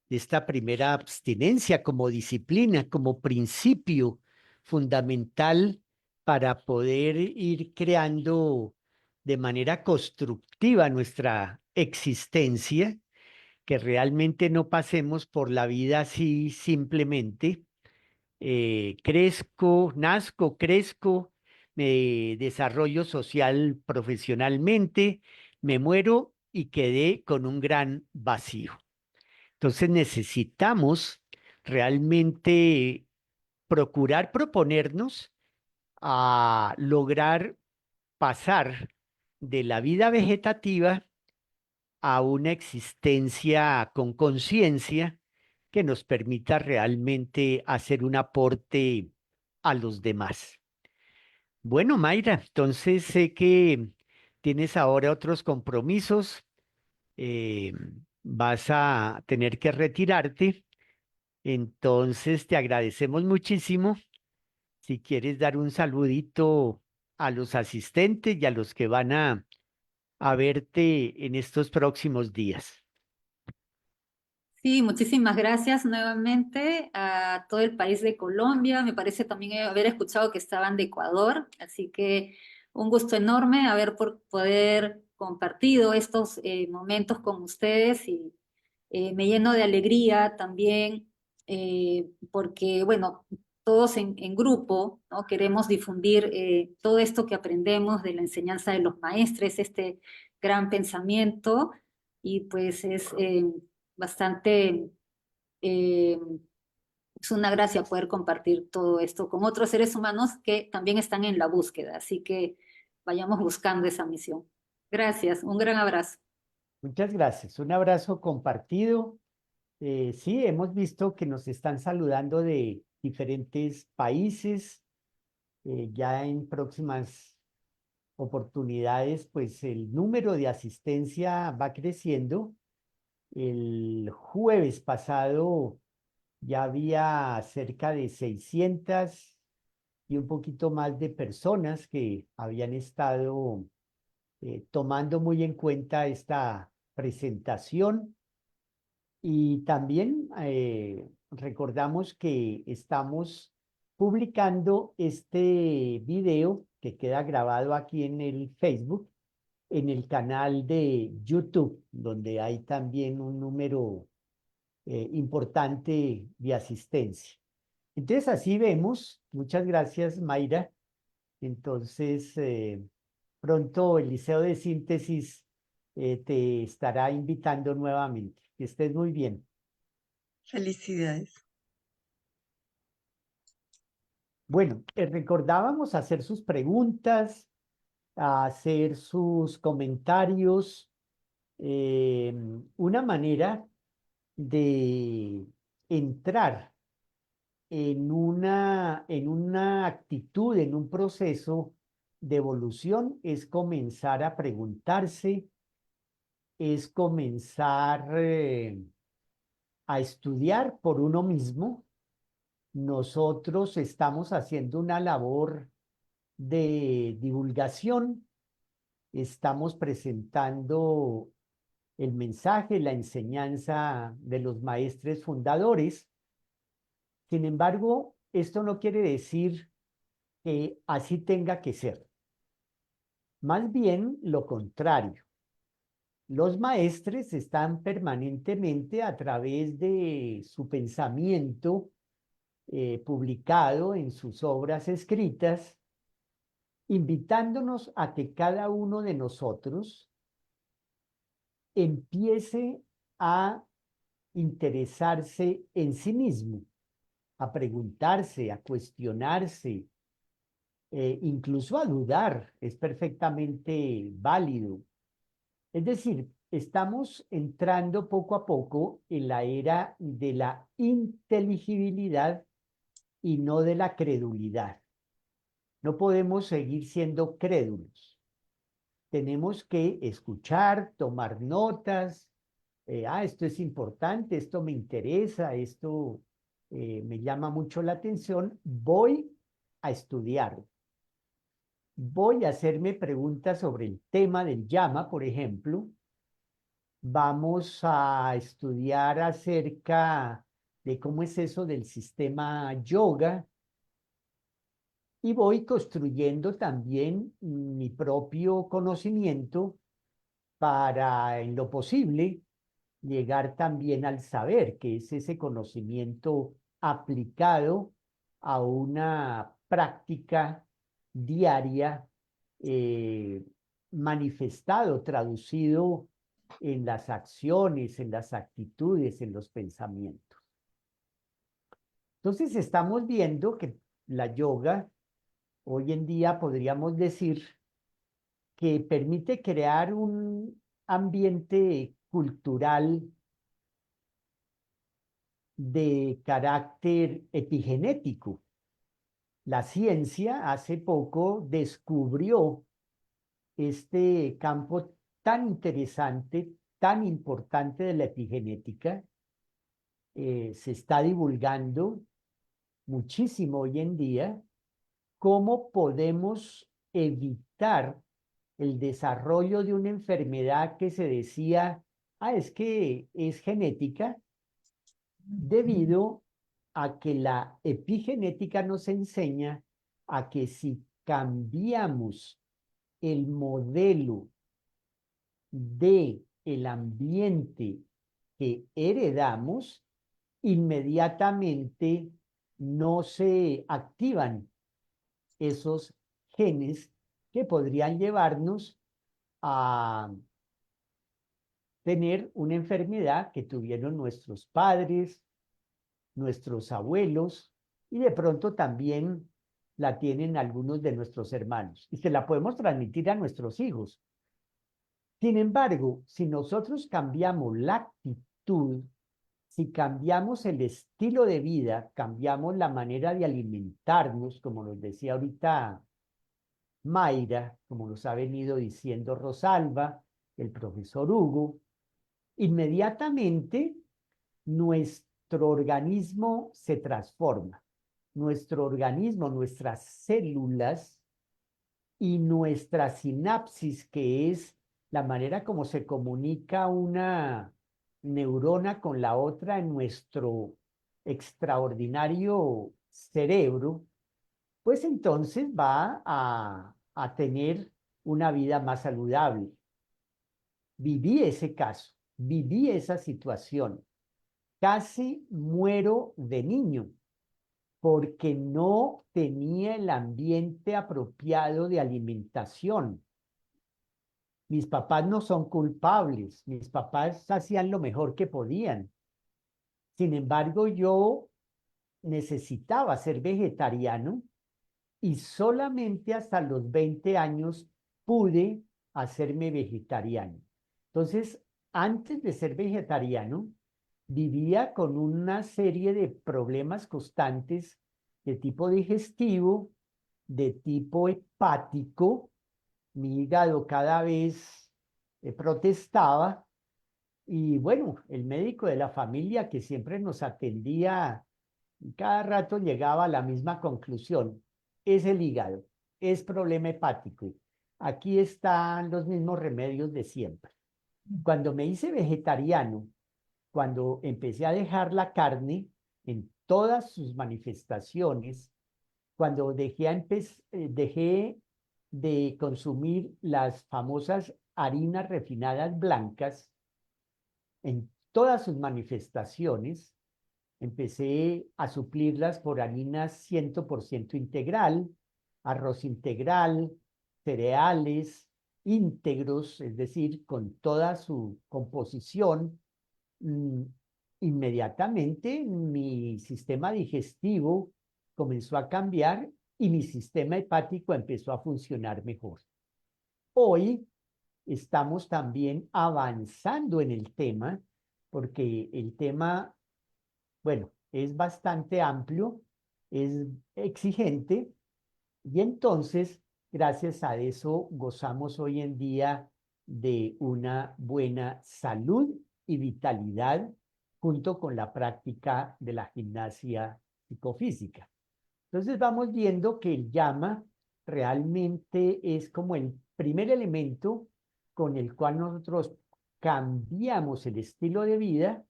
de esta primera abstinencia como disciplina, como principio fundamental para poder ir creando de manera constructiva nuestra existencia, que realmente no pasemos por la vida así simplemente. Crezco, me desarrollo social profesionalmente, me muero y quedé con un gran vacío. Entonces necesitamos realmente procurar proponernos a lograr pasar de la vida vegetativa a una existencia con conciencia que nos permita realmente hacer un aporte a los demás. Bueno, Mayra, entonces sé que tienes ahora otros compromisos, eh, vas a tener que retirarte, entonces te agradecemos muchísimo. Si quieres dar un saludito a los asistentes y a los que van a verte en estos próximos días. Sí, muchísimas gracias nuevamente a todo el país de Colombia. Me parece también haber escuchado que estaban de Ecuador, así que un gusto enorme haber por poder compartido estos momentos con ustedes y me lleno de alegría también porque, bueno, todos en grupo, ¿no?, queremos difundir todo esto que aprendemos de la enseñanza de los maestres, este gran pensamiento, y pues es bastante, eh, es una gracia poder compartir todo esto con otros seres humanos que también están en la búsqueda, así que vayamos buscando esa misión. Gracias, un gran abrazo. Muchas gracias. Un abrazo compartido. Sí, hemos visto que nos están saludando de diferentes países. Ya en próximas oportunidades, pues el número de asistencia va creciendo. El jueves pasado ya había cerca de 600 y un poquito más de personas que habían estado tomando muy en cuenta esta presentación. Y también recordamos que estamos publicando este video que queda grabado aquí en el Facebook, en el canal de YouTube, donde hay también un número importante de asistencia. Entonces así vemos. Muchas gracias, Mayra. Entonces, pronto el Liceo de Síntesis te estará invitando nuevamente. Que estés muy bien. Felicidades. Bueno, recordábamos hacer sus preguntas, hacer sus comentarios. eh, una manera de entrar en una actitud, en un proceso de evolución, es comenzar a preguntarse, es comenzar a estudiar por uno mismo. Nosotros estamos haciendo una labor de divulgación, estamos presentando el mensaje, la enseñanza de los maestres fundadores. Sin embargo, esto no quiere decir que así tenga que ser. Más bien lo contrario. Los maestres están permanentemente a través de su pensamiento publicado en sus obras escritas, invitándonos a que cada uno de nosotros empiece a interesarse en sí mismo, a preguntarse, a cuestionarse, incluso a dudar, es perfectamente válido. Es decir, estamos entrando poco a poco en la era de la inteligibilidad y no de la credulidad. No podemos seguir siendo crédulos. Tenemos que escuchar, tomar notas. Esto es importante, esto me interesa, esto me llama mucho la atención. Voy a estudiar. Voy a hacerme preguntas sobre el tema del llama, por ejemplo. Vamos a estudiar acerca de cómo es eso del sistema yoga y voy construyendo también mi propio conocimiento para, en lo posible, llegar también al saber, que es ese conocimiento aplicado a una práctica diaria, manifestado, traducido en las acciones, en las actitudes, en los pensamientos. Entonces estamos viendo que la yoga hoy en día podríamos decir que permite crear un ambiente cultural de carácter epigenético. La ciencia hace poco descubrió este campo tan interesante, tan importante de la epigenética. Se está divulgando muchísimo hoy en día cómo podemos evitar el desarrollo de una enfermedad que se decía, es que es genética, debido a que la epigenética nos enseña a que si cambiamos el modelo de el ambiente que heredamos, inmediatamente no se activan esos genes que podrían llevarnos a tener una enfermedad que tuvieron nuestros padres, nuestros abuelos, y de pronto también la tienen algunos de nuestros hermanos, y se la podemos transmitir a nuestros hijos. Sin embargo, si nosotros cambiamos la actitud, si cambiamos el estilo de vida, cambiamos la manera de alimentarnos, como nos decía ahorita Mayra, como nos ha venido diciendo Rosalba, el profesor Hugo, inmediatamente nuestro organismo se transforma. Nuestro organismo, nuestras células y nuestra sinapsis, que es la manera como se comunica una neurona con la otra en nuestro extraordinario cerebro, pues entonces va a tener una vida más saludable. Viví ese caso, viví esa situación. Casi muero de niño porque no tenía el ambiente apropiado de alimentación. Mis papás no son culpables, mis papás hacían lo mejor que podían. Sin embargo, yo necesitaba ser vegetariano y solamente hasta los 20 años pude hacerme vegetariano. Entonces, antes de ser vegetariano, vivía con una serie de problemas constantes de tipo digestivo, de tipo hepático. Mi hígado cada vez protestaba y bueno, el médico de la familia que siempre nos atendía, cada rato llegaba a la misma conclusión: es el hígado, es problema hepático. Aquí están los mismos remedios de siempre. Cuando me hice vegetariano, cuando empecé a dejar la carne en todas sus manifestaciones, cuando dejé de consumir las famosas harinas refinadas blancas en todas sus manifestaciones, empecé a suplirlas por harinas 100% integral, arroz integral, cereales íntegros, es decir, con toda su composición. Inmediatamente mi sistema digestivo comenzó a cambiar y mi sistema hepático empezó a funcionar mejor. Hoy estamos también avanzando en el tema, porque el tema, bueno, es bastante amplio, es exigente, y entonces, gracias a eso, gozamos hoy en día de una buena salud y vitalidad junto con la práctica de la gimnasia psicofísica. Entonces vamos viendo que el llama realmente es como el primer elemento con el cual nosotros cambiamos el estilo de vida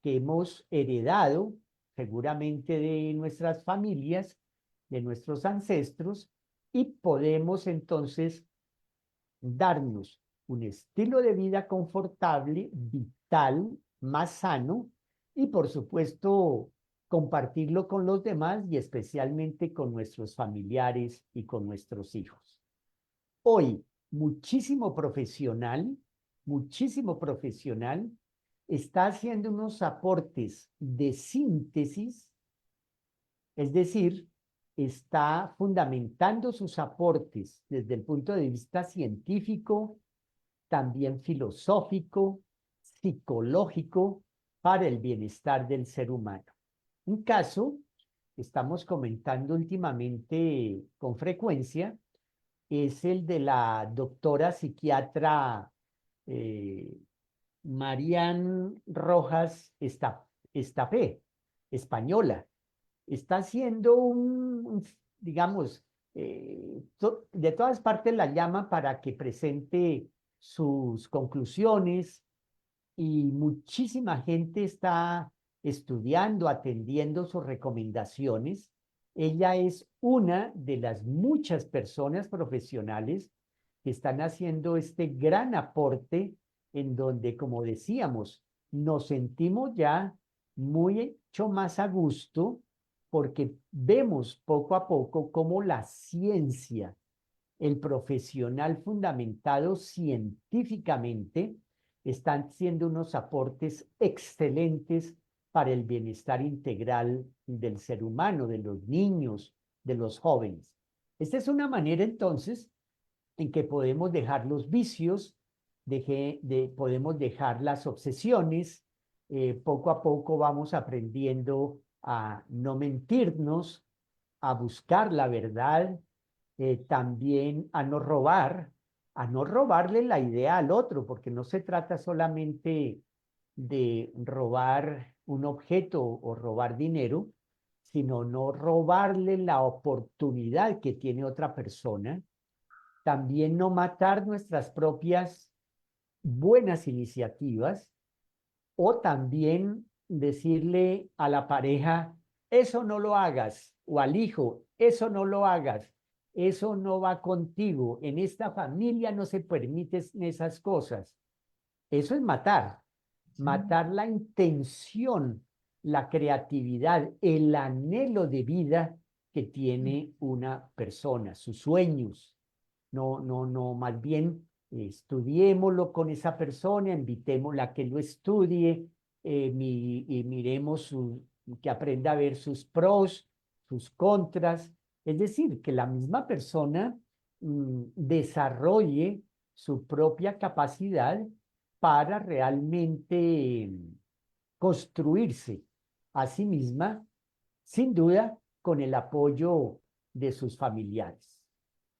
que hemos heredado seguramente de nuestras familias, de nuestros ancestros, y podemos entonces darnos un estilo de vida confortable, vital, más sano, y por supuesto compartirlo con los demás y especialmente con nuestros familiares y con nuestros hijos. Hoy, muchísimo profesional está haciendo unos aportes de síntesis, es decir, está fundamentando sus aportes desde el punto de vista científico, también filosófico, psicológico, para el bienestar del ser humano. Un caso que estamos comentando últimamente con frecuencia es el de la doctora psiquiatra eh, Marian Rojas Estapé, española. Está haciendo digamos, de todas partes la llama para que presente sus conclusiones, y muchísima gente está estudiando, atendiendo sus recomendaciones. Ella es una de las muchas personas profesionales que están haciendo este gran aporte en donde, como decíamos, nos sentimos ya mucho más a gusto porque vemos poco a poco cómo la ciencia, el profesional fundamentado científicamente, están siendo unos aportes excelentes para el bienestar integral del ser humano, de los niños, de los jóvenes. Esta es una manera entonces en que podemos dejar los vicios, podemos dejar las obsesiones, poco a poco vamos aprendiendo a no mentirnos, a buscar la verdad, también a no robarle la idea al otro, porque no se trata solamente de robar un objeto o robar dinero, sino no robarle la oportunidad que tiene otra persona, también no matar nuestras propias buenas iniciativas, o también decirle a la pareja, eso no lo hagas, o al hijo, eso no lo hagas, eso no va contigo, en esta familia no se permiten esas cosas. Eso es matar la intención, la creatividad, el anhelo de vida que tiene una persona, sus sueños. No, más bien estudiémoslo con esa persona, invitémosla a que lo estudie, y miremos que aprenda a ver sus pros, sus contras, es decir, que la misma persona desarrolle su propia capacidad para realmente construirse a sí misma, sin duda, con el apoyo de sus familiares.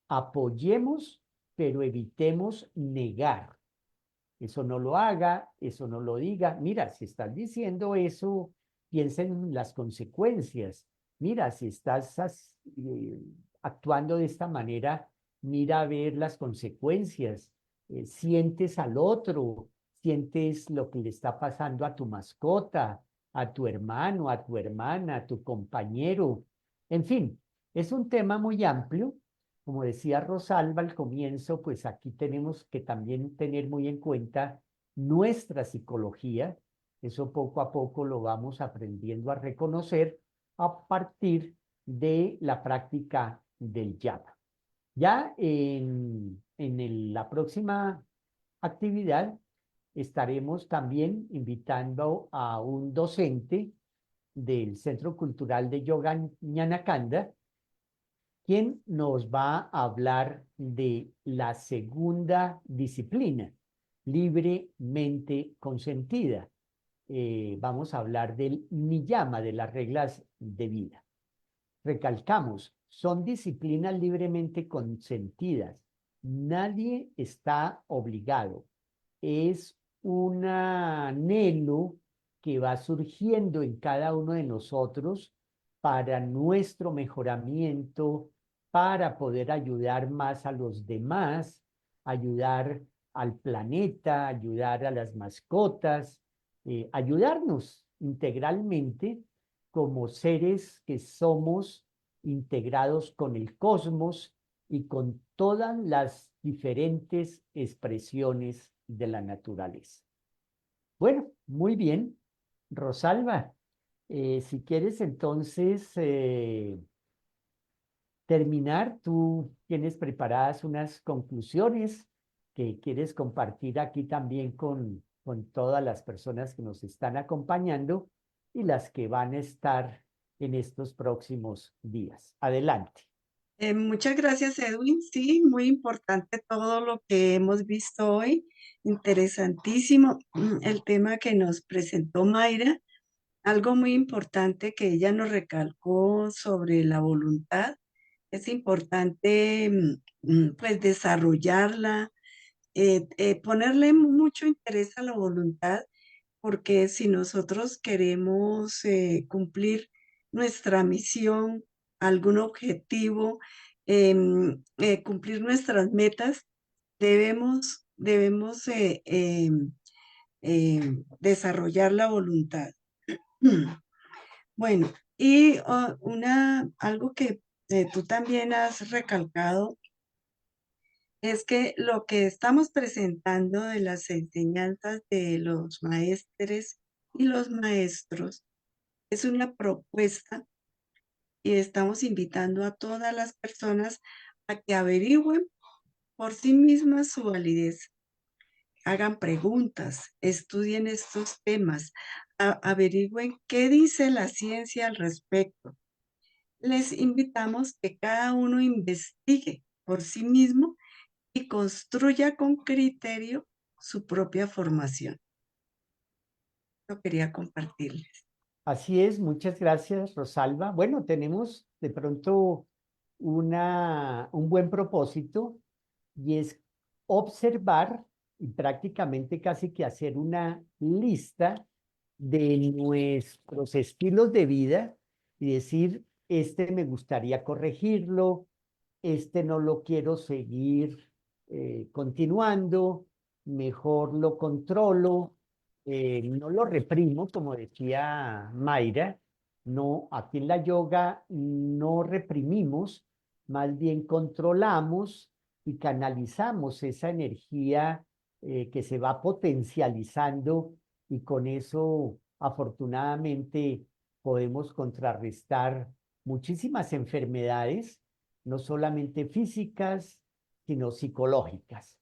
Apoyemos, pero evitemos negar. Eso no lo haga, eso no lo diga. Mira, si estás diciendo eso, piensa en las consecuencias. Mira, si estás actuando de esta manera, mira a ver las consecuencias. Sientes al otro, sientes lo que le está pasando a tu mascota, a tu hermano, a tu hermana, a tu compañero. En fin, es un tema muy amplio. Como decía Rosalba al comienzo, pues aquí tenemos que también tener muy en cuenta nuestra psicología. Eso poco a poco lo vamos aprendiendo a reconocer a partir de la práctica del yapa. Ya la próxima actividad estaremos también invitando a un docente del Centro Cultural de Yoga Ñanacanda, ¿Quién nos va a hablar de la segunda disciplina, libremente consentida? Vamos a hablar del niyama, de las reglas de vida. Recalcamos, son disciplinas libremente consentidas. Nadie está obligado. Es un anhelo que va surgiendo en cada uno de nosotros para nuestro mejoramiento, para poder ayudar más a los demás, ayudar al planeta, ayudar a las mascotas, ayudarnos integralmente como seres que somos integrados con el cosmos y con todas las diferentes expresiones de la naturaleza. Bueno, muy bien. Rosalba, si quieres entonces terminar, tú tienes preparadas unas conclusiones que quieres compartir aquí también con todas las personas que nos están acompañando y las que van a estar en estos próximos días. Adelante. Muchas gracias, Edwin. Sí, muy importante todo lo que hemos visto hoy. Interesantísimo el tema que nos presentó Mayra. Algo muy importante que ella nos recalcó sobre la voluntad. Es importante pues desarrollarla, ponerle mucho interés a la voluntad, porque si nosotros queremos cumplir nuestra misión, algún objetivo, cumplir nuestras metas, debemos desarrollar la voluntad. Bueno, y algo que tú también has recalcado es que lo que estamos presentando de las enseñanzas de los maestres y los maestros es una propuesta y estamos invitando a todas las personas a que averigüen por sí mismas su validez, hagan preguntas, estudien estos temas, averigüen qué dice la ciencia al respecto. Les invitamos que cada uno investigue por sí mismo y construya con criterio su propia formación. Lo quería compartirles. Así es, muchas gracias, Rosalba. Bueno, tenemos de pronto un buen propósito y es observar y prácticamente casi que hacer una lista de nuestros estilos de vida y decir, este me gustaría corregirlo, este no lo quiero seguir continuando, mejor lo controlo, no lo reprimo, como decía Mayra. No, aquí en la yoga no reprimimos, más bien controlamos y canalizamos esa energía que se va potencializando y con eso afortunadamente podemos contrarrestar muchísimas enfermedades, no solamente físicas, sino psicológicas.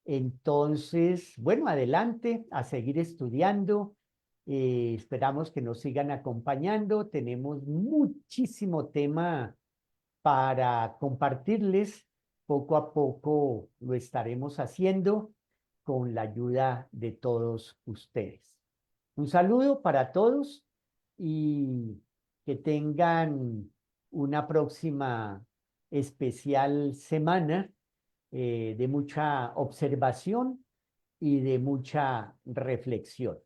Entonces, bueno, adelante a seguir estudiando. Esperamos que nos sigan acompañando. Tenemos muchísimo tema para compartirles. Poco a poco lo estaremos haciendo con la ayuda de todos ustedes. Un saludo para todos y que tengan una próxima especial semana de mucha observación y de mucha reflexión.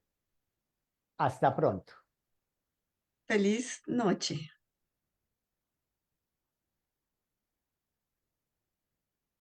Hasta pronto. Feliz noche.